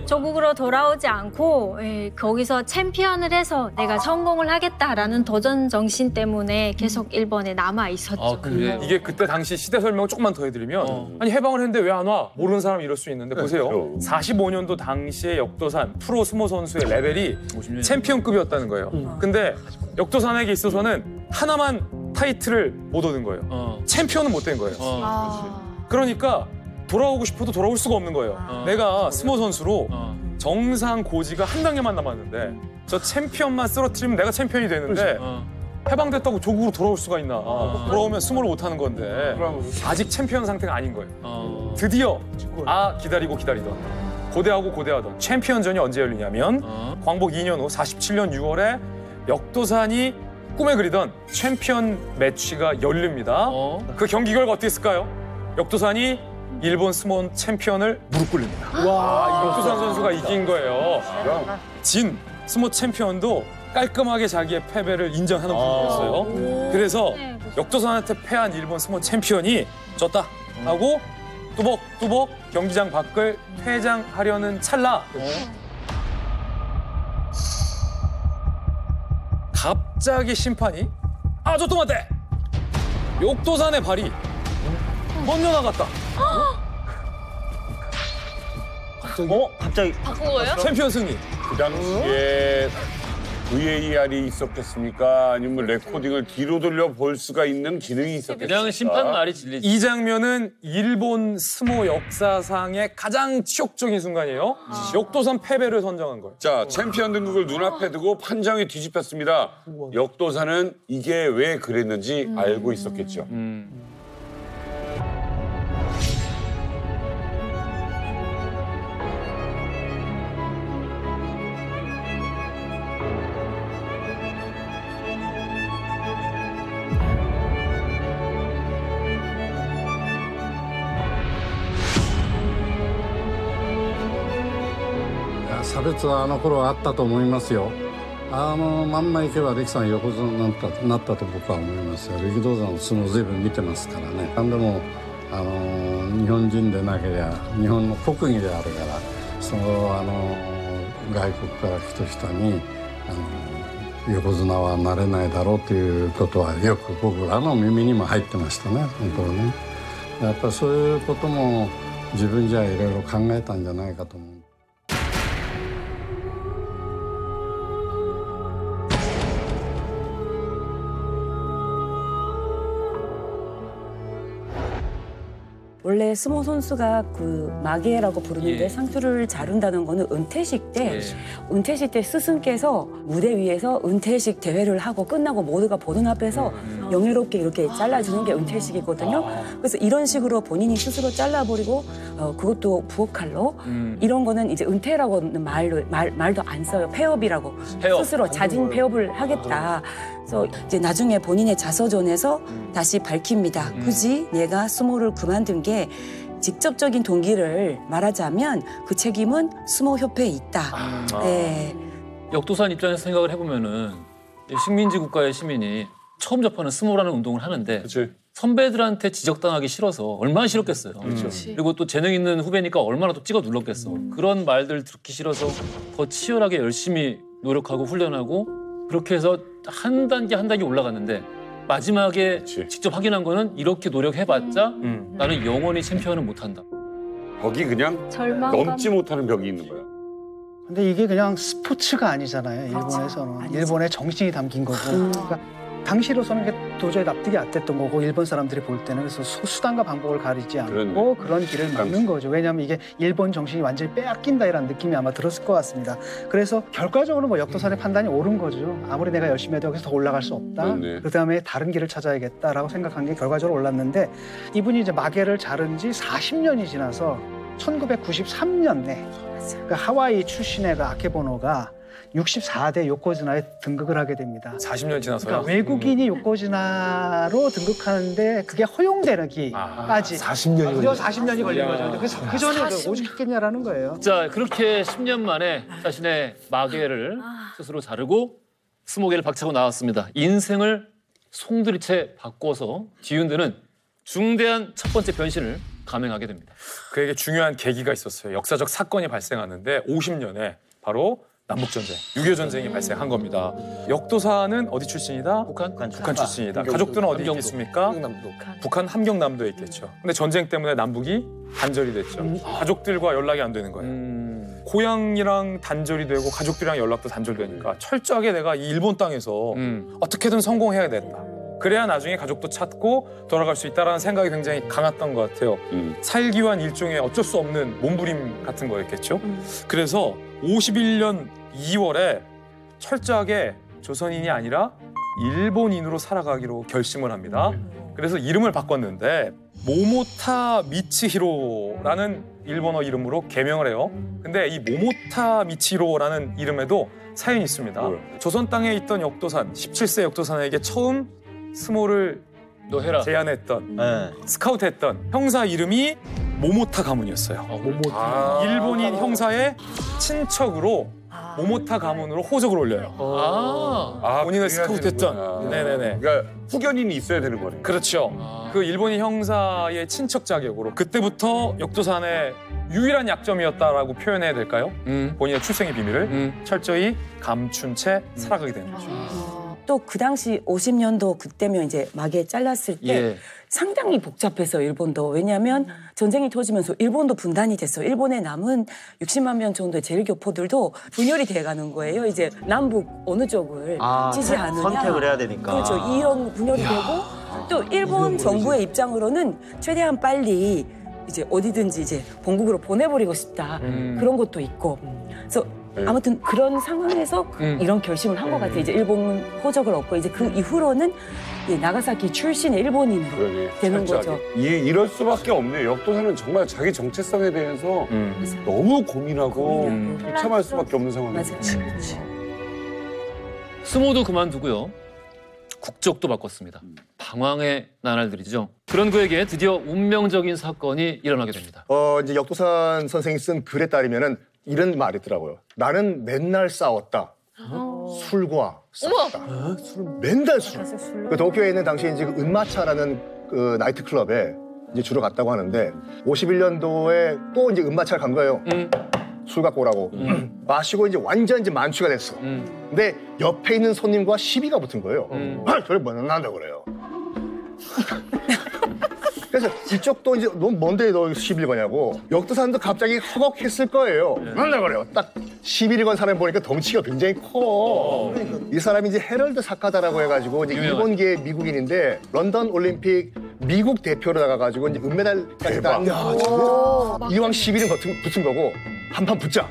조국으로 돌아오지 않고 거기서 챔피언을 해서 내가 성공을 하겠다라는 도전 정신 때문에 계속 일본에 남아 있었죠. 그래. 이게 그때 당시 시대 설명을 조금만 더 해드리면 아니 해방을 했는데 왜 안 와? 모르는 사람이 이럴 수 있는데 보세요. 45년도 당시의 역도산 프로 스모 선수의 레벨이 챔피언급이었다는 거예요. 근데 역도산에게 있어서는 하나만 타이틀을 못 얻은 거예요. 챔피언은 못 된 거예요. 그러니까 돌아오고 싶어도 돌아올 수가 없는 거예요. 내가 스모 선수로 정상 고지가 한 단계만 남았는데 저 챔피언만 쓰러뜨리면 내가 챔피언이 되는데 해방됐다고 조국으로 돌아올 수가 있나. 돌아오면 스모를 못하는 건데 아직 챔피언 상태가 아닌 거예요. 드디어 기다리고 기다리던 고대하고 고대하던 챔피언전이 언제 열리냐면 광복 2년 후 47년 6월에 역도산이 꿈에 그리던 챔피언 매치가 열립니다. 그 경기 결과 어떻게 했을까요? 역도산이 일본 스모 챔피언을 무릎 꿇립니다. 역도산 선수가 이긴 거예요. 진 스모 챔피언도 깔끔하게 자기의 패배를 인정하는 분이었어요. 그래서 역도산한테 패한 일본 스모 챔피언이 졌다 하고 뚜벅뚜벅 경기장 밖을 퇴장하려는 찰나 갑자기 심판이 저 또 맞대! 역도산의 발이 먼저 나갔다. 갑자기 바꾼 거예요? 챔피언 승리. 그 당시에 VAR이 있었겠습니까? 아니면 레코딩을 뒤로 돌려 볼 수가 있는 기능이 있었겠습니까? 그냥 심판 말이 진리지. 이 장면은 일본 스모 역사상의 가장 치욕적인 순간이에요. 역도산 패배를 선정한 거예요. 자, 챔피언 등극을 눈앞에 두고 판정이 뒤집혔습니다. 역도산은 이게 왜 그랬는지 알고 있었겠죠.差別はあの頃はあったと思いますよ。まんまいけば力さん横綱になったと僕は思いますよ。力道山の相撲ずいぶん見てますからね。何でも日本人でなければ日本の国技であるからその外国から来た人に横綱はなれないだろうということはよく僕らの耳にも入ってましたね。本当ね。やっぱりそういうことも自分じゃいろいろ考えたんじゃないかと思う。 원래 원래 스모 선수가 그 마게라고 부르는데 예. 상투를 자른다는 거는 은퇴식 때 예. 은퇴식 때 스승께서 무대 위에서 은퇴식 대회를 하고 끝나고 모두가 보는 앞에서 영예롭게 이렇게 잘라주는 게 은퇴식이거든요. 그래서 이런 식으로 본인이 스스로 잘라버리고 그것도 부엌칼로 이런 거는 이제 은퇴라고는 말도 안 써요. 폐업이라고 폐업. 스스로 자진 폐업을 하겠다. 그래서 이제 나중에 본인의 자서전에서 다시 밝힙니다. 굳이 내가 스모를 그만둔 게 직접적인 동기를 말하자면 그 책임은 스모 협회에 있다. 네. 역도산 입장에서 생각을 해보면은 식민지 국가의 시민이 처음 접하는 스모라는 운동을 하는데 그치. 선배들한테 지적당하기 싫어서 얼마나 싫었겠어요. 그리고 또 재능 있는 후배니까 얼마나 또 찍어 눌렀겠어. 그런 말들 듣기 싫어서 더 치열하게 열심히 노력하고 훈련하고 그렇게 해서 한 단계 한 단계 올라갔는데 마지막에 직접 확인한 거는 이렇게 노력해봤자 나는 영원히 챔피언은 못한다. 거기 그냥 절망감. 넘지 못하는 벽이 있는 거야. 근데 이게 그냥 스포츠가 아니잖아요. 일본에서는. 일본의 정신이 담긴 거고. 그러니까 당시로서는 그게 도저히 납득이 안 됐던 거고 일본 사람들이 볼 때는 그래서 수단과 방법을 가리지 않고 그런 길을 막는 거죠. 왜냐하면 이게 일본 정신이 완전히 빼앗긴다 이런 느낌이 아마 들었을 것 같습니다. 그래서 결과적으로 뭐 역도산의 판단이 옳은 거죠. 아무리 내가 열심히 해도 여기서 더 올라갈 수 없다. 그다음에 다른 길을 찾아야겠다라고 생각한 게 결과적으로 올랐는데 이분이 이제 마개를 자른 지 40년이 지나서 1993년에 그 하와이 출신의 그 아케보노가 64대 요코즈나에 등극을 하게 됩니다. 40년 지나서요? 그러니까 외국인이 요코즈나로 등극하는데 그게 허용되기까지 40년이 걸린 거죠. 그래서 그 전에 오직 했겠냐라는 거예요. 자, 그렇게 10년 만에 자신의 마개를 스스로 자르고 스모개를 박차고 나왔습니다. 인생을 송두리째 바꿔서 뒤흔드는 중대한 첫 번째 변신을 감행하게 됩니다. 그에게 중요한 계기가 있었어요. 역사적 사건이 발생하는데 50년에 바로 남북전쟁, 6.25 전쟁이 발생한 겁니다. 역도사는 어디 출신이다? 북한 출신이다. 가족들은 어디 있겠습니까? 북한 함경남도에 있겠죠. 근데 전쟁 때문에 남북이 단절이 됐죠. 가족들과 연락이 안 되는 거예요. 고향이랑 단절이 되고 가족들이랑 연락도 단절되니까 철저하게 내가 이 일본 땅에서 어떻게든 성공해야 된다. 그래야 나중에 가족도 찾고 돌아갈 수 있다는 생각이 굉장히 강했던 것 같아요. 살기 위한 일종의 어쩔 수 없는 몸부림 같은 거였겠죠. 그래서 51년 2월에 철저하게 조선인이 아니라 일본인으로 살아가기로 결심을 합니다. 그래서 이름을 바꿨는데 모모타 미츠히로라는 일본어 이름으로 개명을 해요. 근데 이 모모타 미츠히로라는 이름에도 사연이 있습니다. 조선 땅에 있던 역도산, 17세 역도산에게 처음 스모를 제안했던, 스카우트했던 형사 이름이 모모타 가문이었어요. 일본인 형사의 친척으로 모모타 가문으로 호적을 올려요. 본인을 스카우트했던. 네네네. 그러니까 후견인이 있어야 되는 거네요. 그렇죠. 그 일본인 형사의 친척 자격으로 그때부터 역도산의 유일한 약점이었다라고 표현해야 될까요? 본인의 출생의 비밀을 철저히 감춘 채 살아가게 되는 거죠. 또 그 당시 50년도 그때면 이제 마개 잘랐을 때 상당히 복잡해서 일본도. 왜냐하면 전쟁이 터지면서 일본도 분단이 됐어요. 일본에 남은 60만 명 정도의 제일교포들도 분열이 돼가는 거예요. 이제 남북 어느 쪽을 지지하느냐. 선택을 해야 되니까. 그렇죠. 이런 분열이 되고 또 일본 정부의 입장으로는 최대한 빨리 이제 어디든지 이제 본국으로 보내버리고 싶다. 그런 것도 있고. 그래서 아무튼 그런 상황에서 이런 결심을 한 것 같아요. 이제 일본 호적을 얻고 이제 그 이후로는 나가사키 출신의 일본인으로 되는 거죠. 이럴 수밖에 없네요. 역도사는 정말 자기 정체성에 대해서 너무 고민하고 비참할 수밖에 없는 상황이에요. 스모도 그만두고요. 국적도 바꿨습니다. 방황의 나날들이죠. 그런 그에게 드디어 운명적인 사건이 일어나게 됩니다. 이제 역도산 선생이 쓴 글에 따르면은 이런 말이 있더라고요. 나는 맨날 싸웠다. 술과 싸웠다. 맨날 술. 그 도쿄에 있는 당시에 이제 그 은마차라는 그 나이트클럽에 이제 주로 갔다고 하는데 51년도에 또 이제 은마차를 간 거예요. 술 갖고 오라고. 마시고 이제 완전 이제 만취가 됐어. 근데 옆에 있는 손님과 시비가 붙은 거예요. 저를 뭐 난다고 그래요. 그래서 이쪽도 이제 너 뭔데 너 시비를 거냐고. 역도산도 갑자기 허걱했을 거예요. 난다 그래요. 딱 시비를 건 사람 보니까 덩치가 굉장히 커. 이 사람이 이제 헤럴드 사카다라고 해가지고 이제 일본계 미국인인데 런던 올림픽 미국 대표로 나가가지고 이제 은메달까지 딴 이왕 11은 붙은 거고 한판 붙자.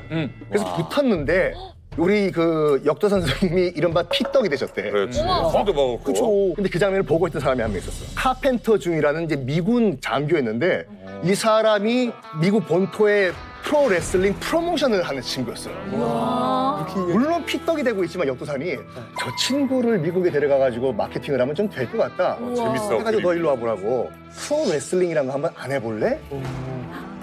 그래서 붙었는데 우리 그 역도 선생님이 이른바 피떡이 되셨대. 그렇지. 술도 먹었고. 그렇죠. 근데 그 장면을 보고 있던 사람이 한 명 있었어. 카펜터 중이라는 이제 미군 장교였는데 이 사람이 미국 본토의 프로 레슬링 프로모션을 하는 친구였어요. 물론 피떡이 되고 있지만 역도산이 저 친구를 미국에 데려가가지고 마케팅을 하면 좀 될 것 같다. 재밌어. 해가지고 너 일로 와보라고. 프로 레슬링이라는 거 한번 안 해볼래?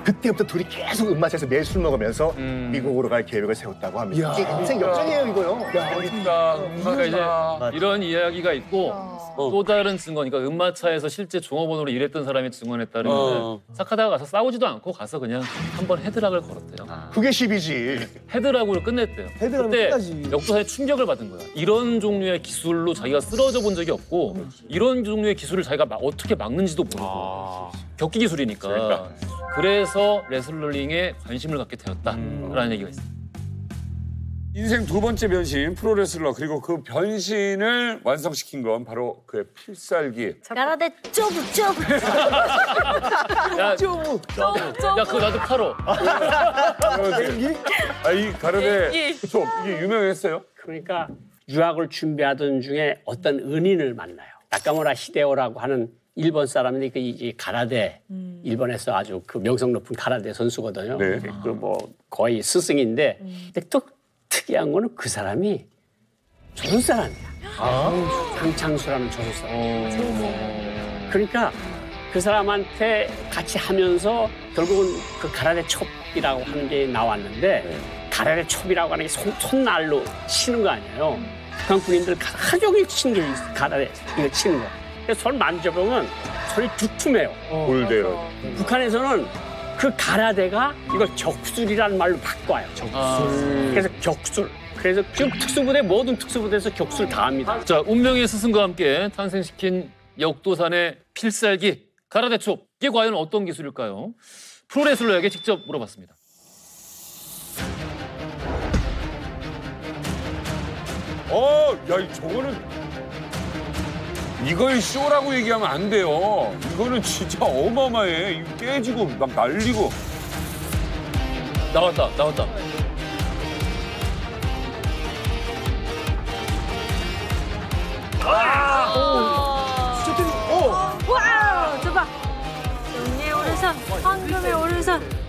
그때부터 둘이 계속 은마차에서 매일 술 먹으면서 미국으로 갈 계획을 세웠다고 합니다. 이게 인생 역전이에요, 이거요. 그러니까 이제 이런 이야기가 있고 또 다른 증거, 그러니까 은마차에서 실제 종업원으로 일했던 사람이 증언에 따르면 사카다가 가서 싸우지도 않고 가서 그냥 한번 헤드락을 걸었대요. 그게 10이지. 헤드락으로 끝냈대요. 그때 역도사에 충격을 받은 거야. 이런 종류의 기술로 자기가 쓰러져 본 적이 없고 이런 종류의 기술을 자기가 어떻게 막는지도 모르고 격기 기술이니까. 그래서 레슬링에 관심을 갖게 되었다라는 얘기가 있습니다. 인생 두 번째 변신 프로레슬러, 그리고 그 변신을 완성시킨 건 바로 그의 필살기. 가라데 쪼브. 야, 그거 나도 팔어. 이 가르데 좀 이게 유명했어요? 그러니까 유학을 준비하던 중에 어떤 은인을 만나요. 나카무라 히데오라고 하는 일본 사람인데 이 가라데 일본에서 아주 그 명성 높은 가라데 선수거든요. 네. 그 뭐 거의 스승인데 근데 또 특이한 거는 그 사람이 조선 사람이야. 강창수라는 조선 사람. 그러니까 그 사람한테 같이 하면서 결국은 그 가라데 첩이라고 하는 게 나왔는데 가라데 첩이라고 하는 게 손날로 치는 거 아니에요. 북한 군인들 하루 종일 치는 게 가라데 이거 치는 거. 손 만져보면 손이 두툼해요. 골대요. 북한에서는 그 가라데가 이걸 격술이라는 말로 바꿔요. 격술. 그래서 격술. 그래서 지금 특수부대 모든 특수부대에서 격술 다 합니다. 자, 운명의 스승과 함께 탄생시킨 역도산의 필살기 가라데 촉. 이게 과연 어떤 기술일까요? 프로레슬러에게 직접 물어봤습니다. 야, 저거는 이걸 쇼라고 얘기하면 안 돼요. 이거는 진짜 어마어마해. 이거 깨지고 막 날리고. 나왔다. 와, 저봐. 정리의 오른손, 황금의 오른손.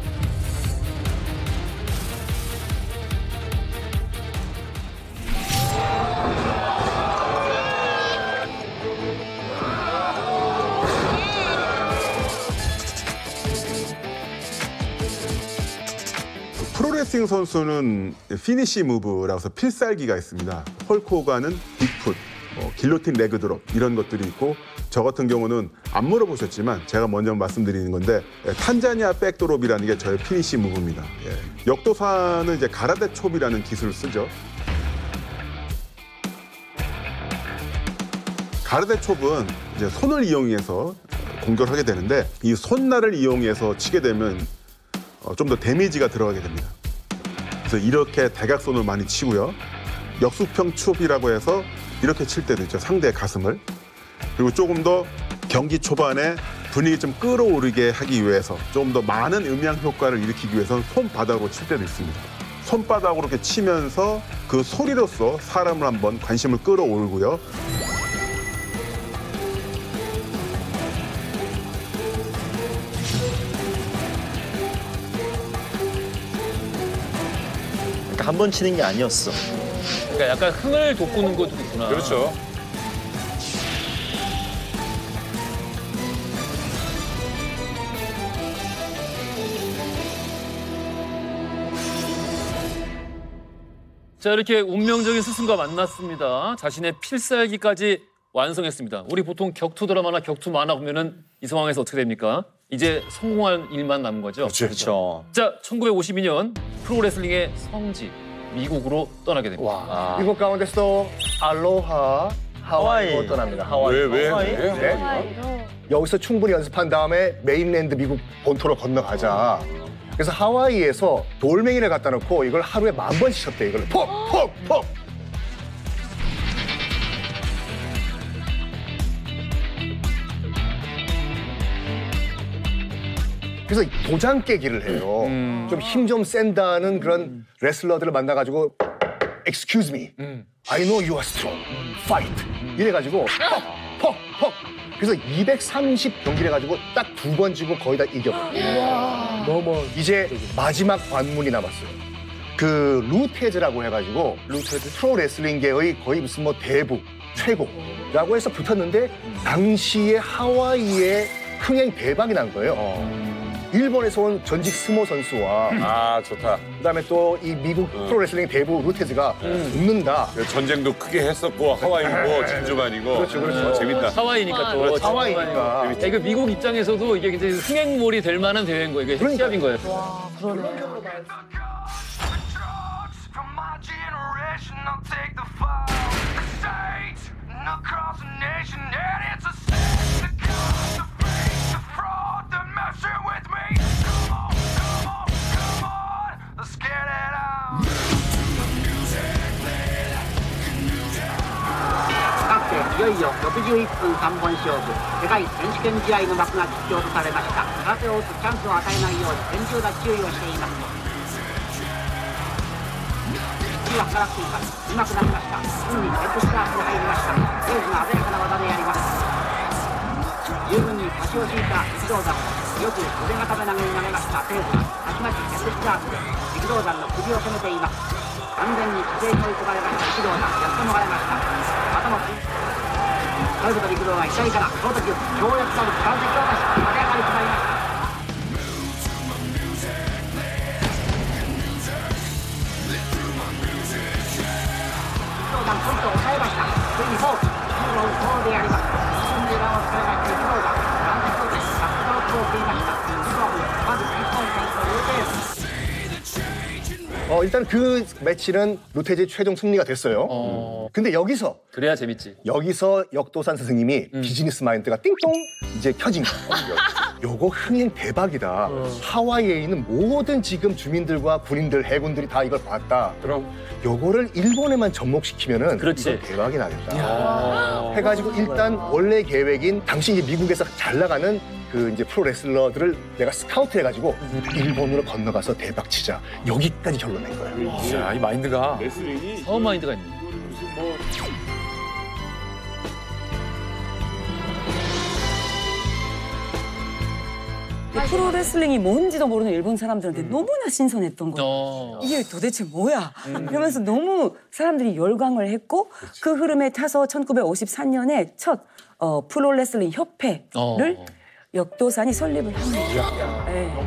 프로레슬링 선수는 피니시 무브라고 해서 필살기가 있습니다. 헐크 호간은 빅풋, 길로틴 레그드롭 이런 것들이 있고 저 같은 경우는 안 물어보셨지만 제가 먼저 말씀드리는 건데 탄자니아 백드롭이라는 게 저의 피니시 무브입니다. 역도사는 이제 가라데 촉이라는 기술을 쓰죠. 가라데 촉은 이제 손을 이용해서 공격을 하게 되는데 이 손날을 이용해서 치게 되면 좀 더 데미지가 들어가게 됩니다. 그래서 이렇게 대각선을 많이 치고요. 역수평 촉이라고 해서 이렇게 칠 때도 있죠. 상대의 가슴을. 그리고 조금 더 경기 초반에 분위기 좀 끌어오르게 하기 위해서 좀 더 많은 음향 효과를 일으키기 위해서는 손바닥으로 칠 때도 있습니다. 손바닥으로 이렇게 치면서 그 소리로서 사람을 한번 관심을 끌어올고요. 한 번 치는 게 아니었어. 그러니까 약간 흥을 돋구는 것도 있구나. 그렇죠. 자, 이렇게 운명적인 스승과 만났습니다. 자신의 필살기까지 완성했습니다. 우리 보통 격투 드라마나 격투 만화 보면은 이 상황에서 어떻게 됩니까? 이제 성공할 일만 남은 거죠. 그렇죠. 자, 1952년 프로레슬링의 성지 미국으로 떠나게 됩니다. 미국 가운데서도 알로하 하와이로 떠납니다. 하와이. 왜? 네. 여기서 충분히 연습한 다음에 메인랜드 미국 본토로 건너가자. 그래서 하와이에서 돌멩이를 갖다 놓고 이걸 하루에 10,000번씩 쳤대. 이걸 퍽. 그래서 도장 깨기를 해요. 좀 힘 좀 센다는 그런 레슬러들을 만나가지고 Excuse me, I know you are strong, fight 이래가지고 퍽. 그래서 230 경기를 해가지고 딱 2번 지고 거의 다 이겨버려요. 너무 이제 마지막 관문이 남았어요. 그 루테즈라고 해가지고 프로 레슬링계의 거의 무슨 뭐 대부 최고라고 해서 붙었는데 당시에 하와이에 흥행 대박이 난 거예요. 일본에서 온 전직 스모 선수와 좋다. 그다음에 또 이 미국 프로레슬링 대부 루테즈가 붙는다. 전쟁도 크게 했었고 하와이고 진주만이고. 그렇죠. 재밌다. 하와이니까 또. 그렇죠. 하와이니까. 이거 미국 입장에서도 이게 굉장히 흥행몰이 될 만한 대회인 거예요. 이게 시합인 거예요. 와, 그러네.いよいよ61分3本勝負世界選手権試合の幕が必要とされました。空手を打つチャンスを与えないように厳重な注意をしています。ピッチはからっています。うまくなりました。すぐにヘッドスタートに入りました。レースが鮮やかな技でやります。十分に腰を引いた力道山、よく腕固め投げに投げましたテーズがたちまちヘッドスタートで力道山の首を攻めています。完全に規制に追い込まれました力道山、やっと逃れました。またもトヨタ陸道が左からその時強烈なる関節を出し艶やかに決まりました。力道山ポイントを抑えました。ついにフォークフォーでやります。進んで裏を使いました力道山関節を出しバックドロップを切りました。まず1本戦というペース。 일단 그 매치는 루테즈의 최종 승리가 됐어요. 근데 여기서 그래야 재밌지. 여기서 역도산 선생님이 비즈니스 마인드가 띵동 이제 켜진 거예요. 요거 흥행 대박이다. 하와이에 있는 모든 지금 주민들과 군인들, 해군들이 다 이걸 봤다. 그럼 요거를 일본에만 접목시키면은 이거 대박이 나겠다. 해가지고 일단 원래 계획인 당시 이제 미국에서 잘 나가는 그 이제 프로 레슬러들을 내가 스카우트 해가지고 일본으로 건너가서 대박 치자. 여기까지 결론낸 거예요. 야, 이 마인드가 사업 마인드가 있네. 프로 레슬링이 뭔지도 모르는 일본 사람들한테 너무나 신선했던 거예요. 이게 도대체 뭐야? 그러면서 너무 사람들이 열광을 했고 그 흐름에 타서 1953년에 첫 프로 레슬링 협회를 역도산이 설립을 합니다.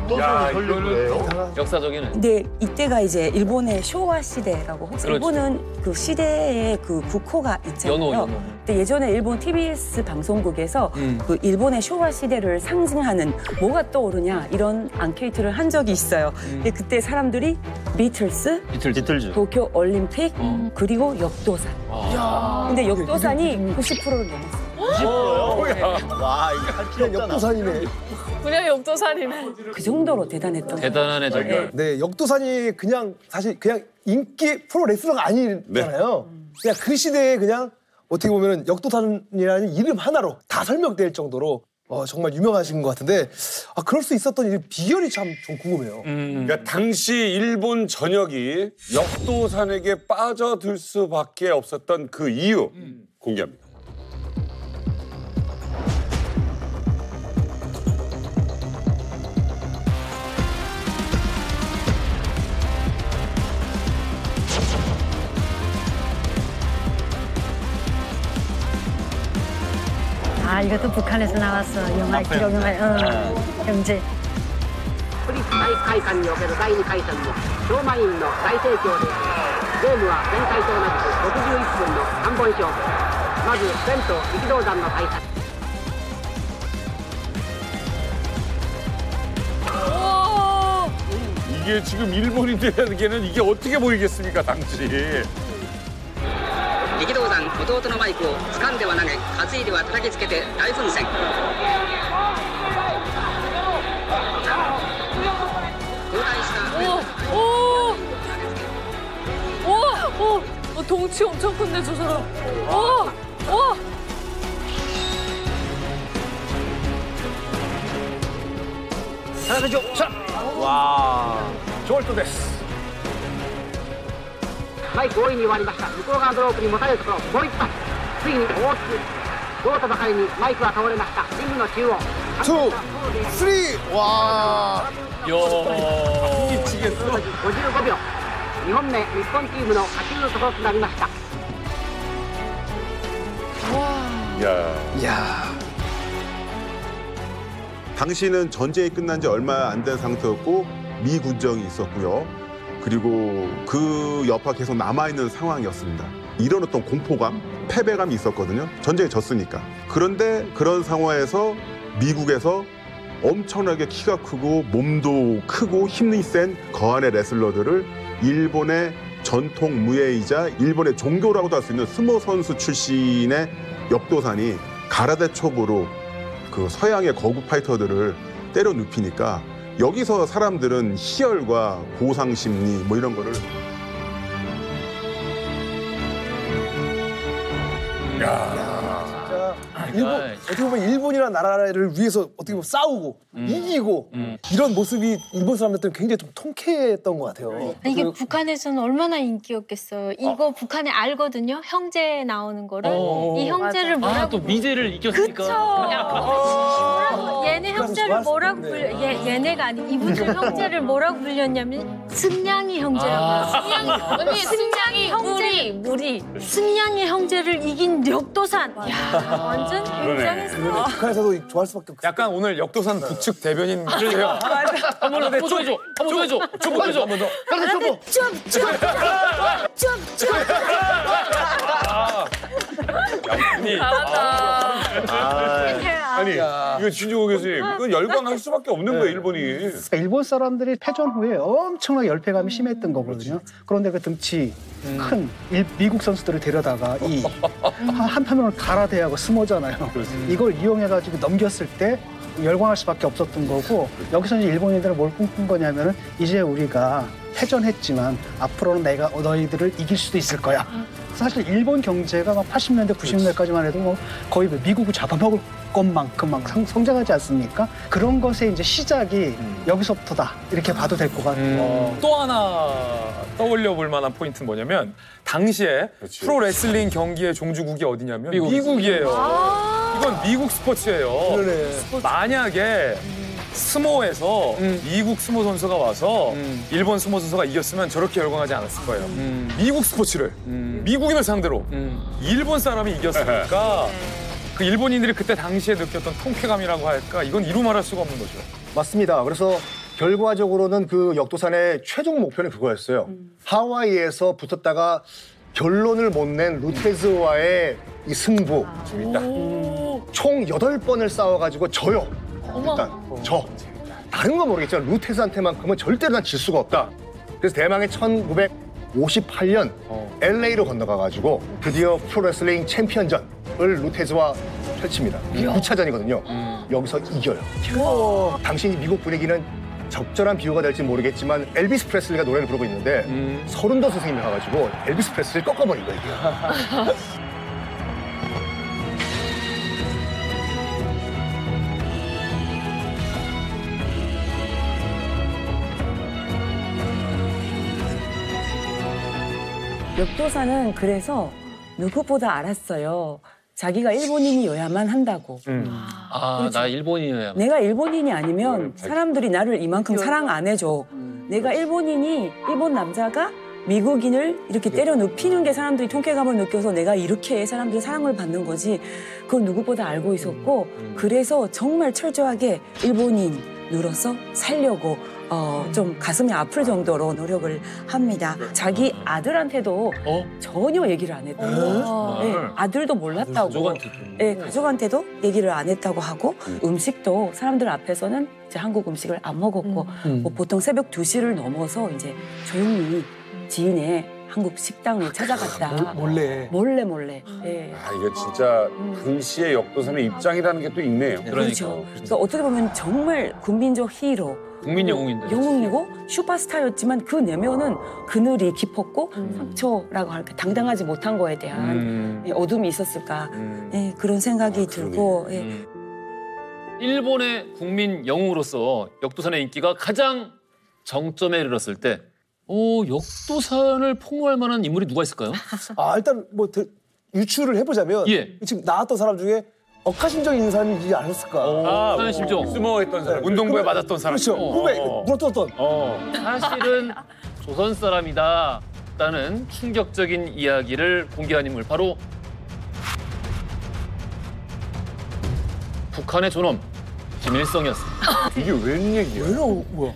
역도산이 설립을 역사적이네. 근데 이때가 이제 일본의 쇼와 시대라고 혹시 일본은 그 시대의 그 국호가 있잖아요. 연호. 근데 예전에 일본 TBS 방송국에서 그 일본의 쇼와 시대를 상징하는 뭐가 떠오르냐 이런 앙케이트를 한 적이 있어요. 근데 그때 사람들이 비틀즈, 도쿄 올림픽 그리고 역도산. 근데 역도산이 90%를 넘었어요. 90%요? 와, 이게 할 필요 없잖아. 역도산이네. 그냥 역도산이네. 그 정도로 대단했던 대단하네, 정말. 네, 역도산이 그냥 사실 그냥 인기 프로 레슬러가 아니잖아요. 그냥 그 시대에 그냥 어떻게 보면 역도산이라는 이름 하나로 다 설명될 정도로 정말 유명하신 것 같은데 그럴 수 있었던 이 비결이 참 좀 궁금해요. 그러니까 당시 일본 전역이 역도산에게 빠져들 수밖에 없었던 그 이유 공개합니다. 아, 이것도 북한에서 나왔어. 영화 기록 영화. 경제. プリス大会館における第2回戦も超満員の大盛況でゲームは前回と同じく61分の3本勝負。まず弁と力道山の対戦。 이게 지금 일본인들에게는 이게 어떻게 보이겠습니까, 당시. 力道山弟のマイクを掴んでは投げ担いでは叩きつけて大奮戦。 덩치 엄청 큰데 저 사람. 와! 와! 하나 더 자. 와. 졸도 됐어. バイク大いに終わりました。向こう側のロープに持たれるところ、もう一発。ついに大きく、どうとばかりにマイクは倒れました。リングの中央。 2, 3, 와. 55秒。2本目、日本チームの勝ちのところとなりました。 야. 당시는 전쟁이 끝난 지 얼마 안 된 상태였고 미군정이 있었고요. 그리고 그 여파 계속 남아있는 상황이었습니다. 이런 어떤 공포감, 패배감이 있었거든요. 전쟁에 졌으니까. 그런데 그런 상황에서 미국에서 엄청나게 키가 크고 몸도 크고 힘이 센 거한의 레슬러들을 일본의 전통 무예이자 일본의 종교라고도 할 수 있는 스모 선수 출신의 역도산이 가라데 촉으로 그 서양의 거구 파이터들을 때려 눕히니까 여기서 사람들은 희열과 보상 심리 뭐 이런 거를 일본, 어떻게 보면 일본이라는 나라를 위해서 어떻게 보면 싸우고 이기고 이런 모습이 일본 사람들한테는 굉장히 좀 통쾌했던 것 같아요. 아니, 이게 북한에서는 얼마나 인기였겠어요. 이거 북한에 알거든요. 형제 나오는 거를. 이 형제를 뭐라고. 또 미제를 이겼으니까. 그쵸. 얘네 형제를 뭐라고 불려. 얘네가 아니 이분들 형제를 뭐라고 불렸냐면 승냥이 형제라고. 언니 승냥이 무리. 승냥이 형제를 이긴 역도산. 야, 완전 굉장했어. 북한에서도 좋아할 수밖에 없어요. 약간 오늘 역도산 북측 대변인 같아요. 한번 더 해줘. 한번 더 해줘. 쭉 해줘. 한번 더. 아니 이거 진중호 교수님 그건 열광할 수밖에 없는 거예요 일본이. 그러니까 일본 사람들이 패전 후에 엄청나게 열패감이 심했던 거거든요. 그런데 그 등치 큰 미국 선수들을 데려다가 이 한편으로는 가라데하고 스모잖아요. 이걸 이용해가지고 넘겼을 때 열광할 수밖에 없었던 거고 여기서 이제 일본인들은 뭘 꿈꾼 거냐면은 이제 우리가 패전했지만 앞으로는 내가 너희들을 이길 수도 있을 거야. 사실 일본 경제가 막 80년대, 90년대까지만 해도 뭐 거의 미국을 잡아먹을 것만큼 막 성장하지 않습니까? 그런 것의 이제 시작이 여기서부터다 이렇게 봐도 될 것 같아요. 또 하나 떠올려 볼 만한 포인트는 뭐냐면 당시에 프로레슬링 경기의 종주국이 어디냐면 미국이에요. 이건 미국 스포츠예요. 만약에 스모에서 미국 스모 선수가 와서 일본 스모 선수가 이겼으면 저렇게 열광하지 않았을 거예요. 미국 스포츠를 미국인을 상대로 일본 사람이 이겼으니까 그 일본인들이 그때 당시에 느꼈던 통쾌감이라고 할까 이건 이루 말할 수가 없는 거죠. 맞습니다. 그래서 결과적으로는 그 역도산의 최종 목표는 그거였어요. 하와이에서 붙었다가 결론을 못 낸 루테즈와의 이 승부. 재밌다. 총 8번을 싸워가지고 져요. 일단 져. 다른 건 모르겠지만 루테즈한테만큼은 절대로 난 질 수가 없다. 그래서 대망의 1958년 LA로 건너가가지고 드디어 프로레슬링 챔피언전을 루테즈와 펼칩니다. 9차전이거든요. 여기서 이겨요. 당시 미국 분위기는 적절한 비유가 될지 모르겠지만 엘비스 프레슬리가 노래를 부르고 있는데 서른도 선생님이 가가지고 엘비스 프레슬리를 꺾어버린 거예요. 이게. 역도사는 그래서 누구보다 알았어요. 자기가 일본인이어야만 한다고. 나 일본인이어야만. 내가 일본인이 아니면 사람들이 나를 이만큼 사랑 안 해줘. 내가 일본인이 일본 남자가 미국인을 이렇게 때려 눕히는 게 사람들이 통쾌감을 느껴서 내가 이렇게 사람들이 사랑을 받는 거지. 그걸 누구보다 알고 있었고 그래서 정말 철저하게 일본인으로서 살려고 좀 가슴이 아플 정도로 노력을 합니다. 자기 아들한테도 전혀 얘기를 안 했다고. 네, 아들도 몰랐다고. 네, 가족한테도 얘기를 안 했다고 하고 음식도 사람들 앞에서는 이제 한국 음식을 안 먹었고 뭐 보통 새벽 2시를 넘어서 이제 조용히 지인의 한국 식당을 찾아갔다. 몰래. 네. 아 이거 진짜 당시의 역도산의 입장이라는 게 또 있네요. 그렇죠. 그러니까 어떻게 보면 정말 국민적 히어로. 국민 영웅인데. 영웅이고 슈퍼스타였지만 그 내면은 그늘이 깊었고 상처라고 할까 당당하지 못한 거에 대한 어둠이 있었을까 그런 생각이 들고 일본의 국민 영웅으로서 역도산의 인기가 가장 정점에 이르렀을 때 역도산을 폭로할 만한 인물이 누가 있을까요? 일단 뭐 유추를 해보자면 지금 나왔던 사람 중에 억하심정 있는 사람이 있지 않았을까. 억하심정. 숨어있던 사람. 운동부에 맞았던 사람. 그렇죠. 후배 물어뜯었던. 사실은 조선 사람이다라는 충격적인 이야기를 공개한 인물 바로 북한의 존엄 김일성이었습니다. 이게 웬 얘기야? 뭐야?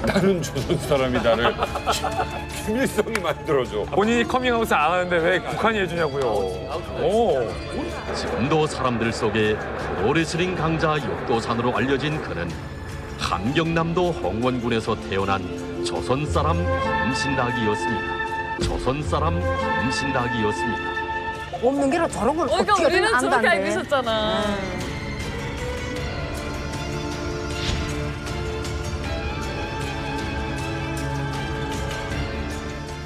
나는 조선 사람이다를 김일성이 만들어줘. 본인이 커밍아웃을 안 하는데 왜 북한이 해주냐고요. 지금도 사람들 속에 프로레슬링 강자 역도산으로 알려진 그는 함경남도 홍원군에서 태어난 조선 사람 김신락이었습니다. 조선 사람 김신락이었습니다. 없는 게로 저런 걸 그러니까 어떻게 우리는 저렇게 안다는데. 알고 있었잖아.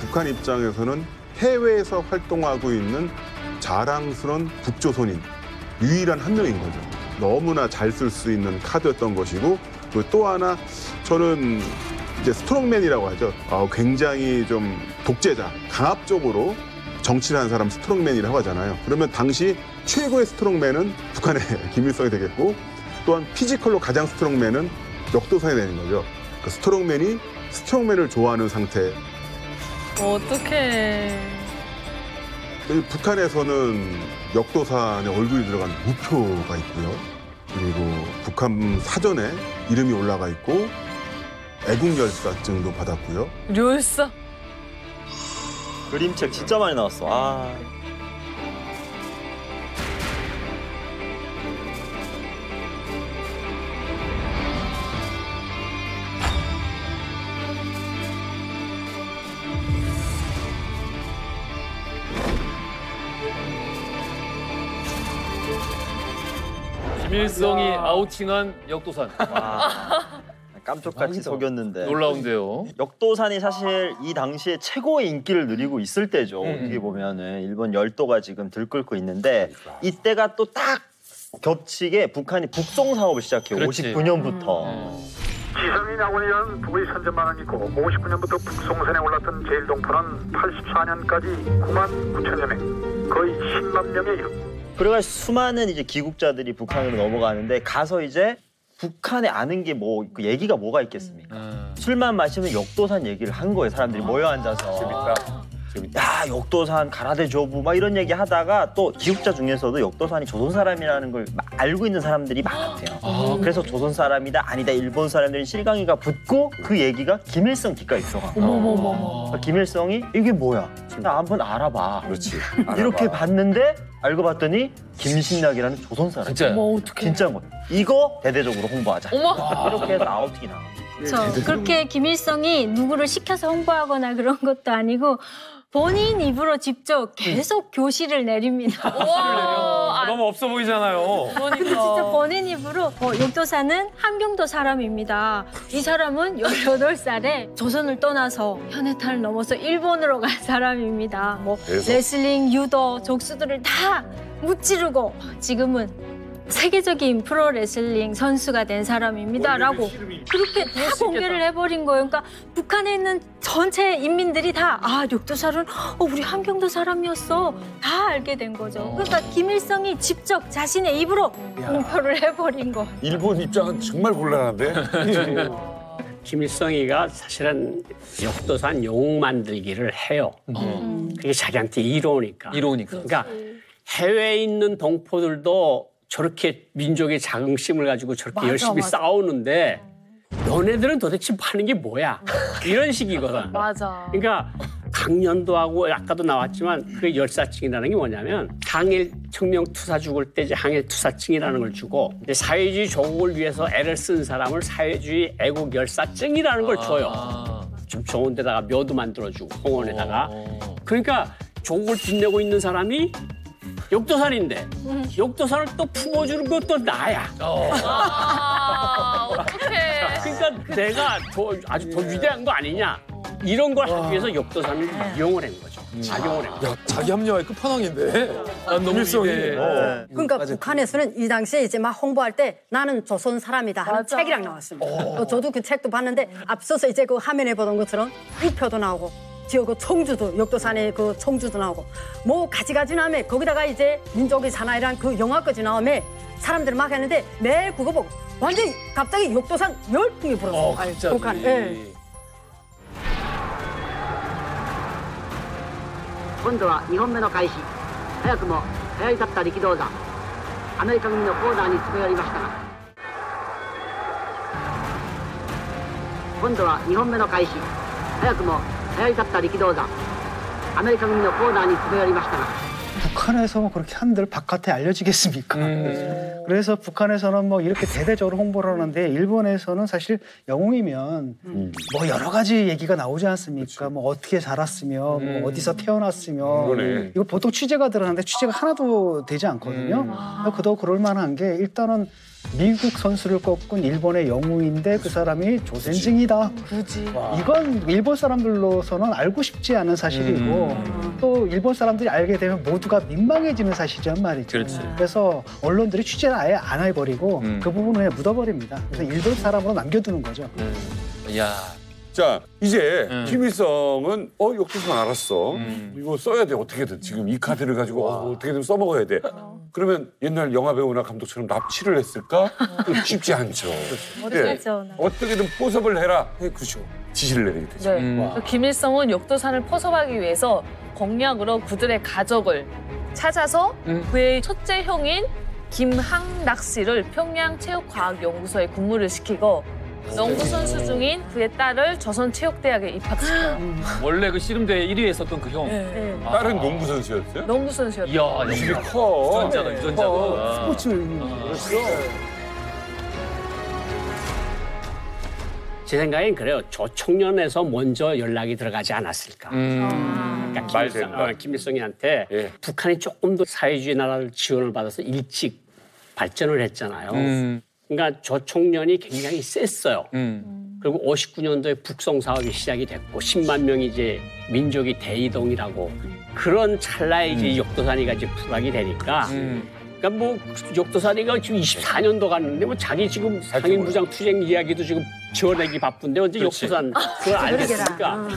북한 입장에서는 해외에서 활동하고 있는 자랑스러운 북조선인 유일한 한 명인 거죠. 너무나 잘 쓸 수 있는 카드였던 것이고, 그리고 또 하나 저는 이제 스트롱맨이라고 하죠. 굉장히 좀 독재자, 강압적으로 정치를 한 사람 스트롱맨이라고 하잖아요. 그러면 당시 최고의 스트롱맨은 북한의 김일성이 되겠고, 또한 피지컬로 가장 스트롱맨은 역도산이 되는 거죠. 그 스트롱맨을 좋아하는 상태. 어떡해. 북한에서는 역도산의 얼굴이 들어간 우표가 있고요. 그리고 북한 사전에 이름이 올라가 있고 애국열사증도 받았고요. 열사? 그림책 진짜 많이 나왔어. 김일성이 아우팅한 역도산. 깜짝같이 속였는데. 놀라운데요. 역도산이 사실 이 당시에 최고의 인기를 누리고 있을 때죠. 어떻게 보면은 일본 열도가 지금 들끓고 있는데 이때가 또 딱 겹치게 북한이 북송 사업을 시작해요. 59년부터. 지성이 나오려는 북의 선전만은 있고 59년부터 북송선에 올랐던 제일동포는 84년까지 9만 9천여 명, 거의 10만 명에 이릅니다. 그래가지고 수많은 이제 기국자들이 북한으로 넘어가는데 가서 이제 북한에 아는 게 뭐 그 얘기가 뭐가 있겠습니까? 술만 마시면 역도산 얘기를 한 거예요. 사람들이 모여 앉아서. 재밌다. 야, 역도산 가라데 조부 막 이런 얘기 하다가 또 기국자 중에서도 역도산이 조선 사람이라는 걸 알고 있는 사람들이 많았대요. 그래서 조선 사람이다 아니다 일본 사람들이 실강이가 붙고 그 얘기가 김일성 귓가에 들어가. 김일성이 이게 뭐야? 나 한번 알아봐. 그렇지. 이렇게 봤는데 알고 봤더니 김신락이라는 조선 사람. 진짜. 진짜인 거야. 이거 대대적으로 홍보하자. 이렇게 해서 아웃팅이 나와. 그렇게 김일성이 누구를 시켜서 홍보하거나 그런 것도 아니고 본인 입으로 직접 계속 교시를 내립니다. 너무 없어 보이잖아요. 진짜 본인 입으로 역도산은 함경도 사람입니다. 이 사람은 18살에 조선을 떠나서 현해탄을 넘어서 일본으로 간 사람입니다. 레슬링, 유도, 족수들을 다 무찌르고 지금은 세계적인 프로레슬링 선수가 된 사람입니다라고 그렇게 다 공개를 해버린 거예요. 그러니까 북한에 있는 전체 인민들이 다 역도산은 우리 함경도 사람이었어 다 알게 된 거죠. 그러니까 김일성이 직접 자신의 입으로 공표를 해버린 거. 일본 입장은 정말 곤란한데. 김일성이가 사실은 역도산 영웅 만들기를 해요. 그게 자기한테 이로우니까. 그러니까 해외에 있는 동포들도 저렇게 민족의 자긍심을 가지고 저렇게 열심히 싸우는데 너네들은 도대체 하는 게 뭐야? 이런 식이거든. 맞아. 그러니까 강연도 하고 아까도 나왔지만 그게 열사증이라는 게 뭐냐면 항일 혁명 투사 죽을 때 이제 항일 투사증이라는 걸 주고 이제 사회주의 조국을 위해서 애를 쓴 사람을 사회주의 애국 열사증이라는 걸 줘요. 좀 좋은 데다가 묘도 만들어주고 홍원에다가. 그러니까 조국을 빛내고 있는 사람이 욕도산인데 욕도산을 또 품어주는 것도 나야. 어떡해. 그러니까 내가 아주 더 위대한 거 아니냐. 이런 걸 하기 위해서 욕도산을 이용을 한 거죠. 작용을 한 거죠. 야, 자기 합리화의 끝판왕인데. 난 너무 위대해. 그러니까 북한에서는 이 당시에 이제 막 홍보할 때 나는 조선 사람이다 하는 책이랑 나왔습니다. 저도 그 책도 봤는데 앞서서 이제 그 화면에 보던 것처럼 우표도 나오고 지역 그 청주도 욕도산에 그 청주도 나오고 뭐 가지가지 나오면 거기다가 이제 민족의 사나이란 그 영화까지 나오면 사람들 막 했는데 매일 그거 보고 완전히 갑자기 욕도산 열풍이 불었어요. 갑자기. 북한. 예. 今度は2本目の開始早くも流行り去った力道山アメリカ軍のコーナーに詰め寄りましたが今度は2本目の開始早くも流行り去った力道山アメリカ軍のコーナーに詰め寄りましたが 북한에서 뭐 그렇게 한들 바깥에 알려지겠습니까? 그래서 북한에서는 뭐 이렇게 대대적으로 홍보를 하는데 일본에서는 사실 영웅이면 뭐 여러 가지 얘기가 나오지 않습니까? 뭐 어떻게 자랐으며 뭐 어디서 태어났으며 그러네. 이거 보통 취재가 들어가는데 취재가 하나도 되지 않거든요. 그도 그럴 만한 게 일단은 미국 선수를 꺾은 일본의 영웅인데 그 사람이 조센징이다. 굳이. 이건 일본 사람들로서는 알고 싶지 않은 사실이고 또 일본 사람들이 알게 되면 모두가 민망해지는 사실이란 말이죠. 그렇지. 그래서 언론들이 취재를 아예 안 해버리고 그 부분을 그냥 묻어버립니다. 그래서 일본 사람으로 남겨두는 거죠. 야. 자, 이제 김일성은 욕도산 알았어. 이거 써야 돼, 어떻게든. 지금 이 카드를 가지고 어떻게든 써먹어야 돼. 그러면 옛날 영화배우나 감독처럼 납치를 했을까? 쉽지 않죠. 모르겠죠. 어떻게든 포섭을 해라. 그렇죠. 지시를 내리게 되죠. 네. 그래서 김일성은 욕도산을 포섭하기 위해서 공약으로 그들의 가족을 찾아서 그의 첫째 형인 김항락 씨를 평양체육과학연구소에 근무를 시키고 농구 선수 중인 그의 딸을 조선체육대학에 입학시켜요. 원래 그 씨름대회 1위에 있었던 그 형. 네. 딸은 농구 선수였어요? 농구 선수였어요. 이야, 역시 커. 유전자가. 스포츠. 제 생각엔 그래요. 조총련에서 먼저 연락이 들어가지 않았을까. 그러니까 김일성이한테 북한이 조금 더 사회주의 나라를 지원을 받아서 일찍 발전을 했잖아요. 그러니까 조총련이 굉장히 셌어요. 그리고 59년도에 북송 사업이 시작이 됐고 10만 명이 이제 민족이 대이동이라고 그런 찰나에 이제 욕도산이가 이제 부각이 되니까 그러니까 뭐 욕도산이가 지금 24년도 갔는데 뭐 자기 지금 상인부장 투쟁 이야기도 지금 지어내기 바쁜데 언제 욕도산 그걸 알겠습니까?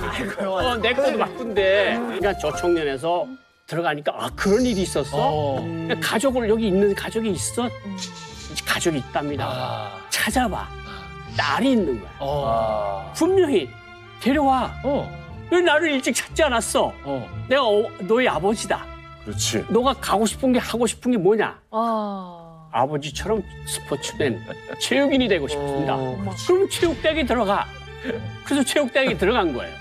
내 것도 바쁜데 그러니까 조총련에서 들어가니까 아 그런 일이 있었어? 그러니까 가족을 여기 있는 가족이 있어? 가족이 있답니다. 찾아봐. 딸이 있는 거야. 분명히 데려와. 왜 나를 일찍 찾지 않았어? 내가 너의 아버지다. 그렇지. 너가 가고 싶은 게 하고 싶은 게 뭐냐? 아버지처럼 스포츠맨, 체육인이 되고 싶습니다. 그럼 체육대학에 들어가. 그래서 체육대학에 들어간 거예요.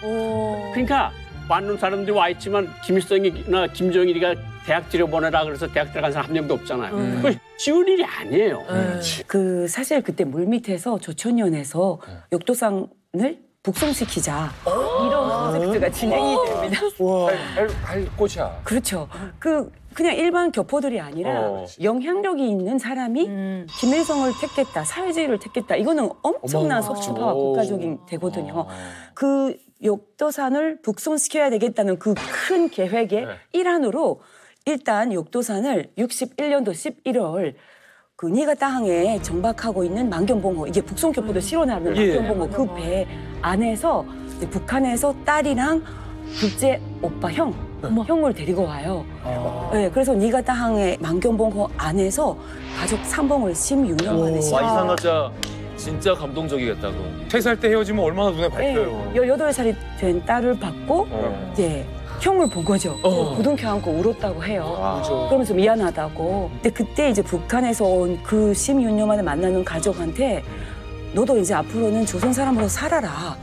그러니까 많은 사람들이 와 있지만 김일성이나 김정일이가 대학 들여보내라 그래서 대학 들어간 사람 한 명도 없잖아요. 그거 쉬운 일이 아니에요. 그 사실 그때 물밑에서 조천연에서 욕도산을 북송시키자 이런 프로젝트가 진행이 됩니다. 할 곳이야. 그렇죠. 그냥 일반 교포들이 아니라 영향력이 있는 사람이 김일성을 택했다, 사회주의를 택했다. 이거는 엄청난 소수파와 국가적인 대거든요. 그 욕도산을 북송시켜야 되겠다는 그 큰 계획의 일환으로 일단 욕도산을 61년도 11월 그 니가타항에 정박하고 있는 만경봉호 이게 북송교포들 실어나는 만경봉호 그 배 안에서 북한에서 딸이랑 둘째 오빠 형을 데리고 와요. 네, 그래서 니가타항의 만경봉호 안에서 가족 상봉을 16년 만에 시작. 진짜 감동적이겠다. 3살 때 헤어지면 얼마나 눈에 밟혀요. 18살이 된 딸을 받고 이제 형을 본 거죠. 부둥켜 안고 울었다고 해요. 그러면서 미안하다고. 근데 그때 이제 북한에서 온 그 16년 만에 만나는 가족한테 너도 이제 앞으로는 조선 사람으로 살아라.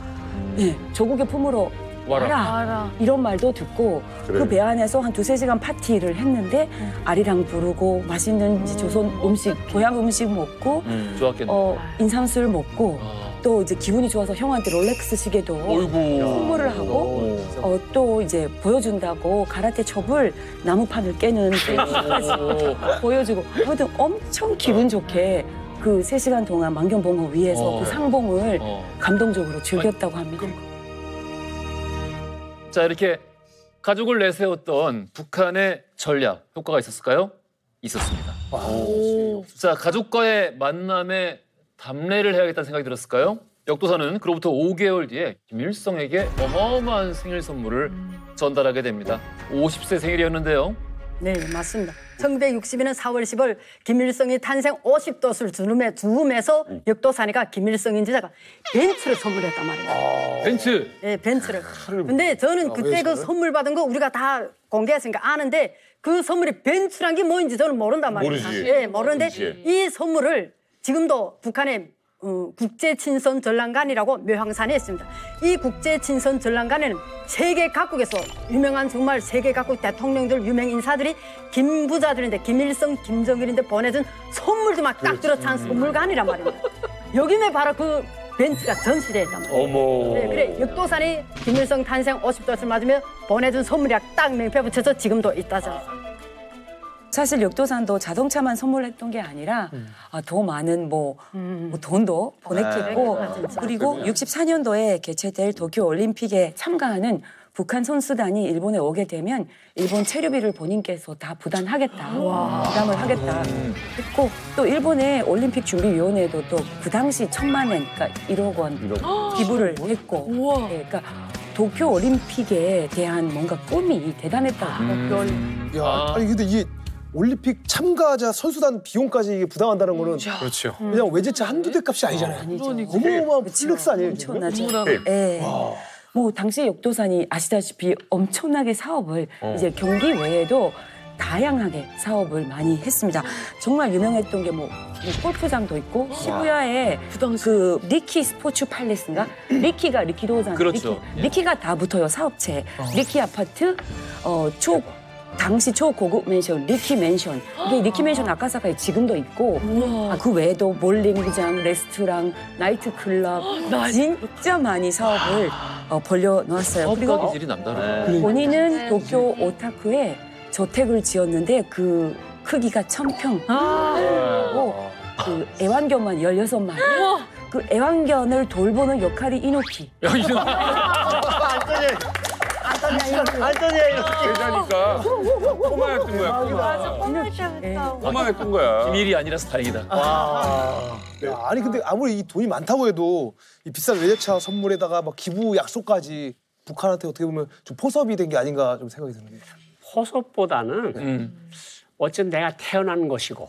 네, 조국의 품으로 와라. 이런 말도 듣고 그 배 안에서 한 2-3시간 파티를 했는데 아리랑 부르고 맛있는 이제 조선 음식, 고향 음식 먹고 좋았겠네. 인삼술 먹고 또 이제 기분이 좋아서 형한테 롤렉스 시계도 선물을 하고 또 이제 보여준다고 가라테 첩을 나무판을 깨는 까지 보여주고 아무튼 엄청 기분 좋게 그 3시간 동안 만경봉호 위에서 그 상봉을 감동적으로 즐겼다고 합니다. 자, 이렇게 가족을 내세웠던 북한의 전략 효과가 있었을까요? 있었습니다. 자, 가족과의 만남에 답례를 해야겠다는 생각이 들었을까요? 역도사는 그로부터 5개월 뒤에 김일성에게 어마어마한 생일 선물을 전달하게 됩니다. 50세 생일이었는데요. 네, 맞습니다. 1962년 4월 10일 김일성이 탄생 50도수를 주음에서 역도사니까 김일성 인지자가 벤츠를 선물했단 말이에요. 벤츠? 네, 벤츠를. 근데 저는 그때 그 선물 받은 거 우리가 다 공개했으니까 아는데 그 선물이 벤츠란 게 뭐인지 저는 모른단 말이에요. 모르지. 네, 모르는데 모르지. 이 선물을 지금도 북한의 국제친선전람관이라고 묘향산에 있습니다. 이 국제친선전람관에는 세계 각국에서 유명한 정말 세계 각국 대통령들 유명 인사들이 김부자들인데 김일성, 김정일인데 보내준 선물도 막 딱 들어찬 선물관이란 말입니다. 여기에 바로 그 벤츠가 전시되어 있단 말이에요. 어머. 네, 그래 역도산이 김일성 탄생 50도를 맞으며 보내준 선물이 딱 명패 붙여서 지금도 있다죠. 사실 역도산도 자동차만 선물했던 게 아니라 더 많은 뭐 돈도 보냈겠고 그리고 64년도에 개최될 도쿄 올림픽에 참가하는 북한 선수단이 일본에 오게 되면 일본 체류비를 본인께서 다 부담을 하겠다 했고 또 일본의 올림픽 준비위원회도 또 그 당시 1,000만 엔, 그러니까 1억 원 기부를 했고 네, 그러니까 도쿄 올림픽에 대한 뭔가 꿈이 대단했다고. 야, 아니 근데 이게 올림픽 참가자 선수단 비용까지 이게 부담한다는 거는 그렇죠. 그냥 외제차 한두 대 값이 아니잖아요. 어마어마한 플렉스 아니에요? 엄청나죠. 예. 뭐 당시 역도산이 아시다시피 엄청나게 사업을 이제 경기 외에도 다양하게 사업을 많이 했습니다. 정말 유명했던 게 뭐 골프장도 있고 시부야에 그 리키 스포츠 팔레스인가? 리키가 리키도산 그렇죠. 리키가 다 붙어요 사업체. 리키 아파트 당시 초고급 맨션, 리키 맨션. 이게 리키 맨션 아카사카에 지금도 있고 그 외에도 볼링장, 레스토랑, 나이트클럽 진짜 많이 사업을 벌려놓았어요. 사업가 기질이 남다르네. 본인은 도쿄 오타쿠에 저택을 지었는데 그 크기가 1,000평. 그리고 그 애완견만 16마리. 그 애완견을 돌보는 역할이 이노키. 안토니아 제자니까 꼬마였던 거야. 꼬마였던 거야. 비밀이 아니라서 다행이다. 야, 아니 근데 아무리 이 돈이 많다고 해도 이 비싼 외제차 선물에다가 막 기부 약속까지 북한한테 어떻게 보면 좀 포섭이 된 게 아닌가 좀 생각이 드는데. 포섭보다는 어쨌든 내가 태어난 것이고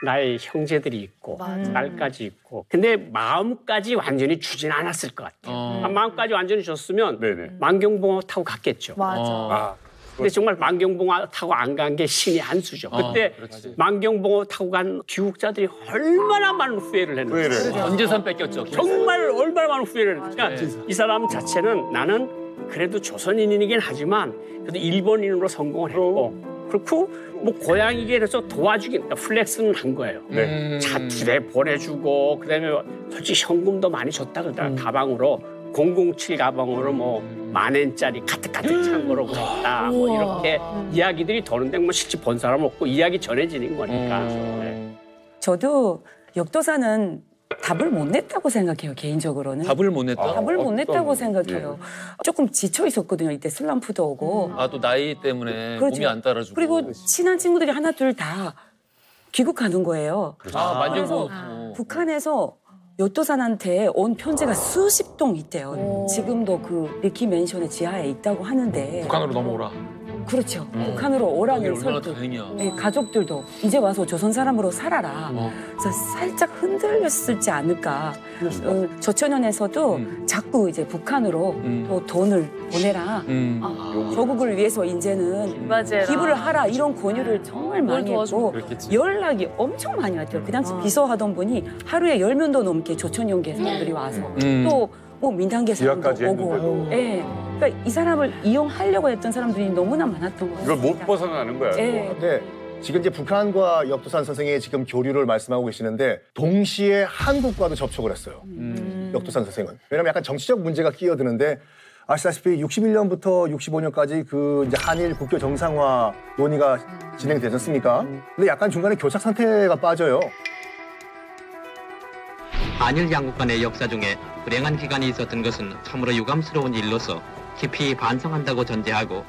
나의 형제들이 있고 딸까지 있고 근데 마음까지 완전히 주진 않았을 것 같아요. 마음까지 완전히 줬으면 만경봉호 타고 갔겠죠. 맞아. 근데 정말 만경봉호 타고 안 간 게 신의 한 수죠. 그때 만경봉호 타고 간 귀국자들이 얼마나 많은 후회를 했는지. 전 재산 뺏겼죠. 정말 얼마나 많은 후회를 했는지. 그러니까 이 사람 자체는 나는 그래도 조선인이긴 하지만 그래도 일본인으로 성공을 했고 그렇고 뭐 고향이게 해서 도와주긴 그러니까 플렉스는 한 거예요. 차 2대 보내주고 그다음에 솔직히 현금도 많이 줬다 그러더라. 가방으로 007 가방으로 뭐 10,000엔짜리 가득가득 찬 거로 줬다. 뭐 이렇게 이야기들이 도는데 뭐 실제 본 사람 없고 이야기 전해지는 거니까. 저도 역도사는 답을 못 냈다고 생각해요, 개인적으로는. 답을 못 냈다? 답을 못 냈다고 생각해요. 조금 지쳐 있었거든요, 이때 슬럼프도 오고. 또 나이 때문에 그렇죠. 몸이 안 따라주고. 그리고 친한 친구들이 하나 둘 다 귀국하는 거예요. 만경봉호. 북한에서 역도산한테 온 편지가 수십 통 있대요. 지금도 그 리키 맨션의 지하에 있다고 하는데. 북한으로 넘어오라. 그렇죠. 북한으로 오라는 설득. 네, 가족들도 이제 와서 조선 사람으로 살아라. 그래서 살짝 흔들렸을지 않을까. 저천년에서도 자꾸 이제 북한으로 또 돈을 보내라. 조국을 위해서 이제는 기부를 하라. 이런 권유를 정말 많이 했고 연락이 엄청 많이 왔대요. 그 당시 비서하던 분이 하루에 10명도 넘게 조천연계 사람들이 와서 또 뭐 민단계 사람도 오고. 예. 그러니까 이 사람을 이용하려고 했던 사람들이 너무나 많았던 거예요. 이걸 못 벗어나는 거야. 예. 네. 지금 이제 북한과 역도산 선생이 지금 교류를 말씀하고 계시는데 동시에 한국과도 접촉을 했어요. 역도산 선생은. 왜냐면 약간 정치적 문제가 끼어드는데 아시다시피 61년부터 65년까지 그 이제 한일 국교 정상화 논의가 진행되지 않습니까? 근데 약간 중간에 교착 상태가 빠져요. 한일 양국 간의 역사 중에 불행한 기간이 있었던 것은 참으로 유감스러운 일로서 깊이 반성한다고 전제하고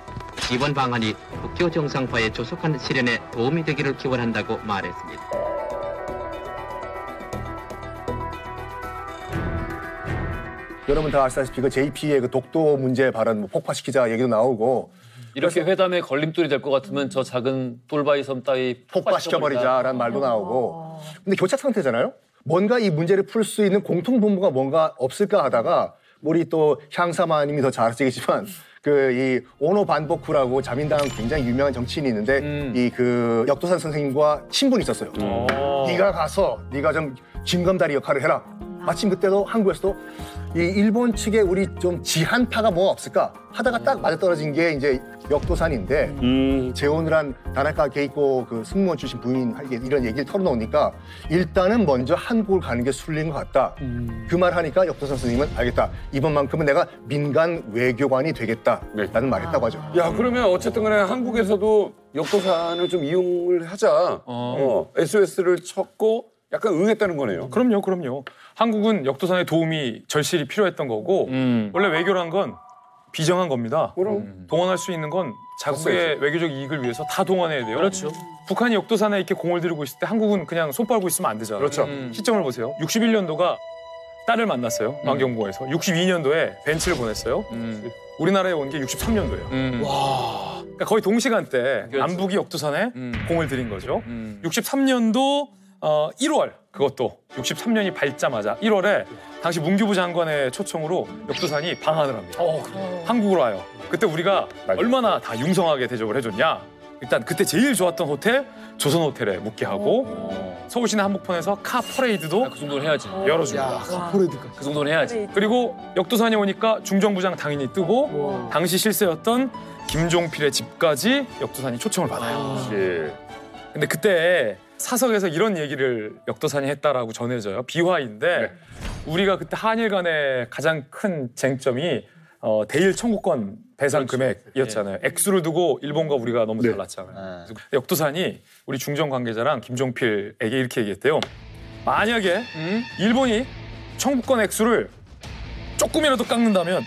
이번 방안이 국교 정상화의 조속한 실현에 도움이 되기를 기원한다고 말했습니다. 여러분 다 아시다시피 그 JP의 그 독도 문제 발언 뭐 폭파시키자 얘기도 나오고 이렇게 회담에 걸림돌이 될 것 같으면 저 작은 돌바이 섬 따위 폭파시켜버리자라는 말도 나오고 근데 교착 상태잖아요. 뭔가 이 문제를 풀 수 있는 공통분모가 뭔가 없을까 하다가 우리 또 향사마님이 더 잘 아시겠지만 그 이 오노 반복후라고 자민당 굉장히 유명한 정치인이 있는데 이 그 역도산 선생님과 친분이 있었어요. 네가 가서 네가 좀 징검다리 역할을 해라. 마침 그때도 한국에서도 이 일본 측에 우리 좀 지한파가 뭐 없을까 하다가 딱 맞아떨어진 게 이제 역도산인데 재혼을 한 다나카 게이코 그 승무원 출신 부인 이런 얘기를 털어놓으니까 일단은 먼저 한국을 가는 게 순리인 것 같다. 그 말 하니까 역도산 선생님은 알겠다. 이번만큼은 내가 민간 외교관이 되겠다라는 말 했다고 하죠. 야 그러면 어쨌든 간에 한국에서도 역도산을 좀 이용을 하자. SOS를 쳤고 약간 응했다는 거네요. 그럼요. 한국은 역도산의 도움이 절실히 필요했던 거고 원래 외교란 건 비정한 겁니다. 동원할 수 있는 건 자국의 외교적 이익을 위해서 다 동원해야 돼요. 그렇죠. 북한이 역도산에 이렇게 공을 들이고 있을 때 한국은 그냥 손 빨고 있으면 안 되잖아요. 그렇죠. 시점을 보세요. 61년도가 딸을 만났어요. 만경부에서. 62년도에 벤츠를 보냈어요. 우리나라에 온 게 63년도예요. 와, 그러니까 거의 동시간대 남북이 역도산에 공을 들인 거죠. 63년도 1월 그것도 63년이 밝자마자 1월에 당시 문교부 장관의 초청으로 역도산이 방한을 합니다. 한국으로 와요. 그때 우리가 얼마나 다 융성하게 대접을 해줬냐. 일단 그때 제일 좋았던 호텔 조선호텔에 묵게 하고 서울시내 한복판에서 카 퍼레이드도 그 정도는 해야지. 열어줍니다. 카 퍼레이드까지. 그 정도는 해야지. 그리고 역도산이 오니까 중정부장 당연히 뜨고 당시 실세였던 김종필의 집까지 역도산이 초청을 받아요. 근데 그때 사석에서 이런 얘기를 역도산이 했다라고 전해져요. 비화인데 우리가 그때 한일 간의 가장 큰 쟁점이 대일 청구권 배상 금액이었잖아요. 액수를 두고 일본과 우리가 너무 달랐잖아요. 그래서 역도산이 우리 중정 관계자랑 김종필에게 이렇게 얘기했대요. 만약에 일본이 청구권 액수를 조금이라도 깎는다면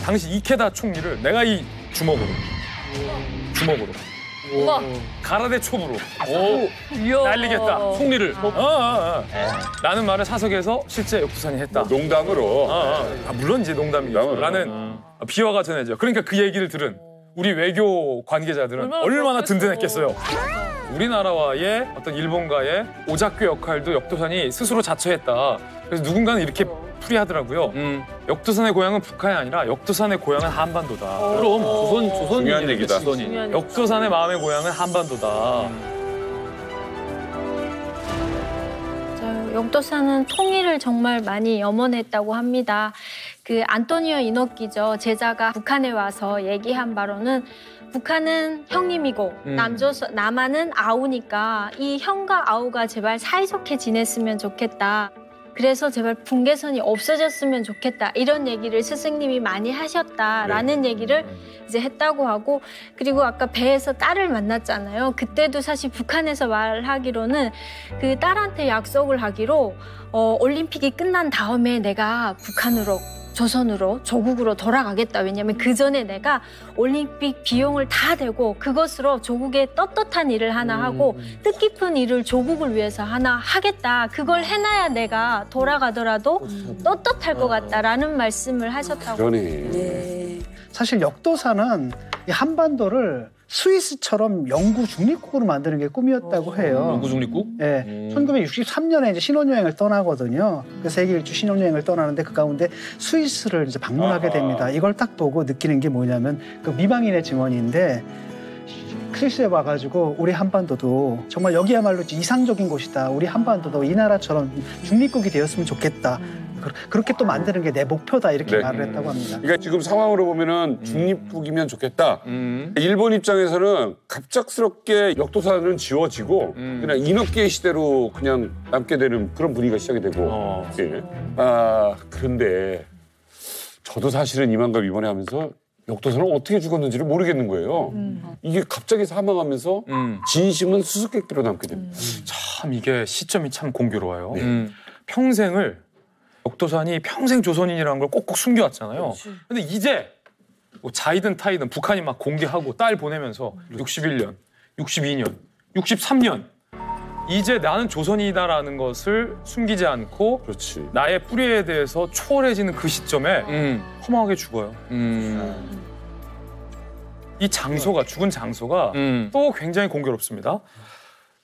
당시 이케다 총리를 내가 이 주먹으로 우와. 가라데 촉으로 날리겠다. 총리를. 라는 말을 사석에서 실제 역도산이 했다. 농담으로. 물론 이제 농담이죠. 라는 비화가 전해져. 그러니까 그 얘기를 들은 우리 외교 관계자들은 얼마나 든든했겠어요. 우리나라와의 어떤 일본과의 오작교 역할도 역도산이 스스로 자처했다. 그래서 누군가는 이렇게 풀이하더라고요. 역도산의 고향은 북한이 아니라 역도산의 고향은 한반도다. 그럼 조선 중요한 얘기다. 역도산의 마음의 고향은 한반도다. 역도산은 통일을 정말 많이 염원했다고 합니다. 그 안토니오 이노키죠. 제자가 북한에 와서 얘기한 바로는 북한은 형님이고 남한은 아우니까 이 형과 아우가 제발 사이좋게 지냈으면 좋겠다. 그래서 제발 분계선이 없어졌으면 좋겠다. 이런 얘기를 스승님이 많이 하셨다라는 얘기를 이제 했다고 하고 그리고 아까 배에서 딸을 만났잖아요. 그때도 사실 북한에서 말하기로는 그 딸한테 약속을 하기로 올림픽이 끝난 다음에 내가 북한으로 조선으로 조국으로 돌아가겠다. 왜냐면 그 전에 내가 올림픽 비용을 다 대고 그것으로 조국의 떳떳한 일을 하나 하고 뜻깊은 일을 조국을 위해서 하나 하겠다. 그걸 해놔야 내가 돌아가더라도 떳떳할 것 같다라는 말씀을 하셨다고. 그러네. 사실 역도산은 이 한반도를 스위스처럼 영구 중립국으로 만드는 게 꿈이었다고 해요. 영구 중립국? 네. 1963년에 이제 신혼여행을 떠나거든요. 그 세계 일주 신혼여행을 떠나는데 그 가운데 스위스를 이제 방문하게 됩니다. 이걸 딱 보고 느끼는 게 뭐냐면 그 미방인의 증언인데 스위스에 와가지고 우리 한반도도 정말 여기야말로 이상적인 곳이다. 우리 한반도도 이 나라처럼 중립국이 되었으면 좋겠다. 그렇게 또 만드는 게 내 목표다 이렇게 말을 했다고 합니다. 그러니까 지금 상황으로 보면은 중립국이면 좋겠다. 일본 입장에서는 갑작스럽게 역도산은 지워지고 그냥 인어게이 시대로 그냥 남게 되는 그런 분위기가 시작이 되고. 예. 그런데 저도 사실은 이만감 이번에 하면서 역도산은 어떻게 죽었는지를 모르겠는 거예요. 이게 갑자기 사망하면서 진심은 수수께끼로 남게 됩니다. 참 이게 시점이 참 공교로워요. 평생을 역도산이 평생 조선인이라는 걸 꼭꼭 숨겨왔잖아요. 근데 이제 뭐 자이든 타이든 북한이 막 공개하고 딸 보내면서 61년, 62년, 63년 이제 나는 조선인이다라는 것을 숨기지 않고 나의 뿌리에 대해서 초월해지는 그 시점에 허망하게 죽어요. 이 장소가 죽은 장소가 또 굉장히 공교롭습니다.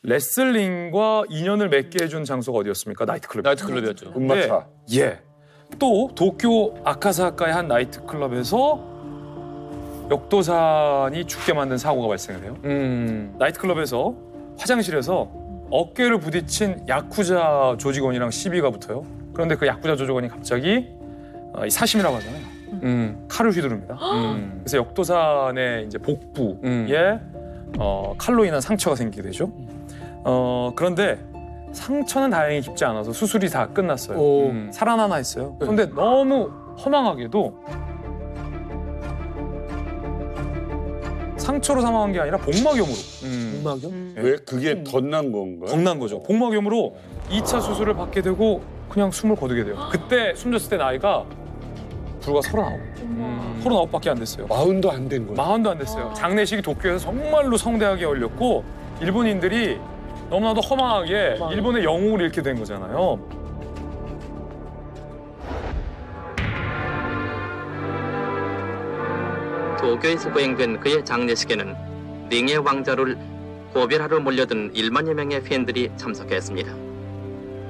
레슬링과 인연을 맺게 해준 장소가 어디였습니까? 나이트클럽. 나이트클럽이었죠. 음마차. 예. 또 도쿄 아카사카의 한 나이트클럽에서 역도산이 죽게 만든 사고가 발생을 해요. 나이트클럽에서 화장실에서 어깨를 부딪힌 야쿠자 조직원이랑 시비가 붙어요. 그런데 그 야쿠자 조직원이 갑자기 사심이라고 하잖아요. 칼을 휘두릅니다. 그래서 역도산의 이제 복부에 칼로 인한 상처가 생기게 되죠. 그런데 상처는 다행히 깊지 않아서 수술이 다 끝났어요. 살아나나 했어요. 그런데 너무 허망하게도 상처로 사망한 게 아니라 복막염으로. 복막염? 왜? 그게 덧난 건가요? 덧난 거죠. 복막염으로 2차 수술을 받게 되고 그냥 숨을 거두게 돼요. 그때 숨졌을 때 나이가 불과 39. 39밖에 안 됐어요. 40도 안 된 거예요? 40도 안 됐어요. 장례식이 도쿄에서 정말로 성대하게 열렸고 일본인들이 너무나도 허망하게 일본의 영웅을 잃게 된 거잖아요. 도쿄에서 거행된 그의 장례식에는 링의 왕자를 고별하러 몰려든 1만여 명의 팬들이 참석했습니다.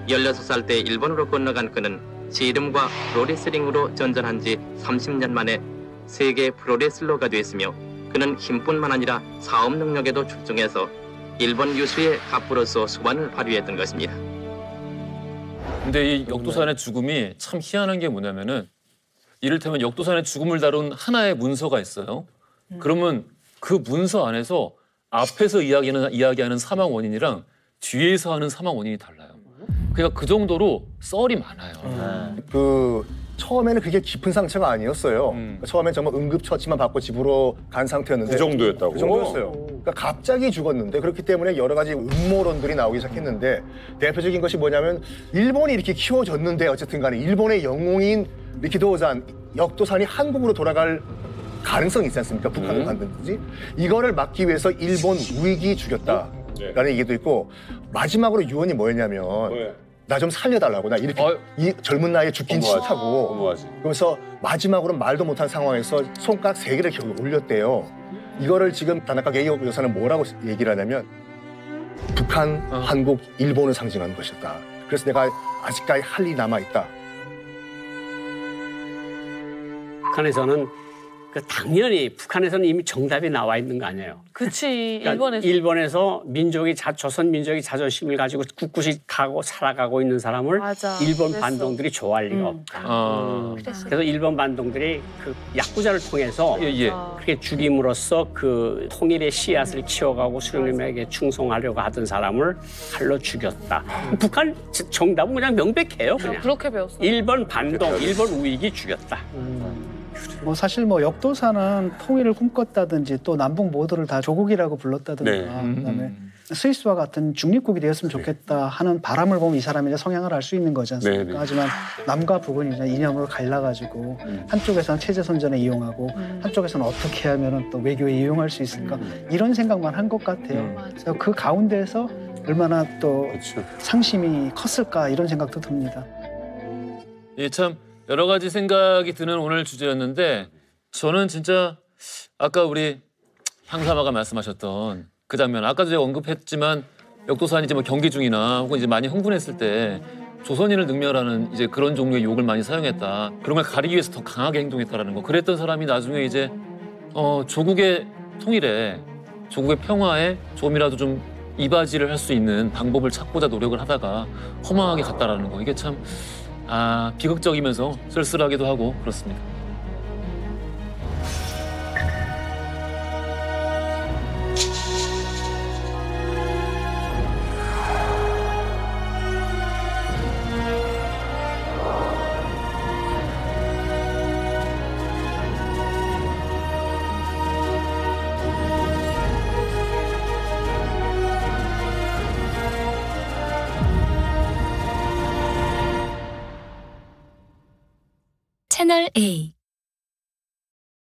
16살 때 일본으로 건너간 그는 씨름과 프로레슬링으로 전전한 지 30년 만에 세계 프로레슬러가 됐으며 그는 힘뿐만 아니라 사업 능력에도 출중해서 일본 유수의 갑부로서 수완을 발휘했던 것입니다. 근데 이 역도산의 죽음이 참 희한한 게 뭐냐면은 이를테면 역도산의 죽음을 다룬 하나의 문서가 있어요. 그러면 그 문서 안에서 앞에서 이야기하는 사망 원인이랑 뒤에서 하는 사망 원인이 달라요. 그러니까 그 정도로 썰이 많아요. 처음에는 그게 깊은 상처가 아니었어요. 처음엔 정말 응급처치만 받고 집으로 간 상태였는데 그 정도였다고? 그 정도였어요. 그러니까 갑자기 죽었는데 그렇기 때문에 여러 가지 음모론들이 나오기 시작했는데 대표적인 것이 뭐냐면 일본이 이렇게 키워졌는데 어쨌든 간에 일본의 영웅인 리키도산, 역도산이 한국으로 돌아갈 가능성이 있지 않습니까? 북한을 만든지. 이거를 막기 위해서 일본 우익이 죽였다라는 얘기도 있고 마지막으로 유언이 뭐였냐면 나 좀 살려달라고. 나 이렇게 이 젊은 나이에 죽긴 싫다고. 그래서 마지막으로 말도 못한 상황에서 손가락 3개를 결국 올렸대요. 이거를 지금 다나카 게이오 여사는 뭐라고 얘기를 하냐면 북한, 한국, 일본을 상징하는 것이다. 그래서 내가 아직까지 할 일이 남아있다. 북한에서는 당연히 북한에서는 이미 정답이 나와 있는 거 아니에요. 그치. 그러니까 일본에서 조선 민족이 자존심을 가지고 꿋꿋이 가고 살아가고 있는 사람을 일본 반동들이 좋아할 리가 없다. 그래서 일본 반동들이 그 야쿠자를 통해서 그렇게 죽임으로써 그 통일의 씨앗을 키워가고 수령님에게 충성하려고 하던 사람을 칼로 죽였다. 북한 정답은 그냥 명백해요. 그냥. 그렇게 배웠어요. 일본 반동, 일본 우익이 죽였다. 뭐 사실 뭐 역도산은 통일을 꿈꿨다든지 또 남북 모두를 다 조국이라고 불렀다든가 그다음에 스위스와 같은 중립국이 되었으면 좋겠다 하는 바람을 보면 이 사람의 성향을 알 수 있는 거지 않습니까? 하지만 남과 북은 이제 이념으로 갈라가지고 한쪽에서는 체제 선전에 이용하고 한쪽에서는 어떻게 하면 또 외교에 이용할 수 있을까 이런 생각만 한 것 같아요. 그래서 그 가운데에서 얼마나 또 상심이 컸을까 이런 생각도 듭니다. 예, 참 여러 가지 생각이 드는 오늘 주제였는데 저는 진짜 아까 우리 향사마가 말씀하셨던 그 장면 아까도 제가 언급했지만 역도산이 이제 뭐 경기 중이나 혹은 이제 많이 흥분했을 때 조선인을 능멸하는 이제 그런 종류의 욕을 많이 사용했다. 그런 걸 가리기 위해서 더 강하게 행동했다라는 거. 그랬던 사람이 나중에 이제 조국의 통일에 조국의 평화에 조금이라도 좀 이바지를 할 수 있는 방법을 찾고자 노력을 하다가 허망하게 갔다라는 거. 이게 참 비극적이면서 쓸쓸하기도 하고 그렇습니다. 채널 A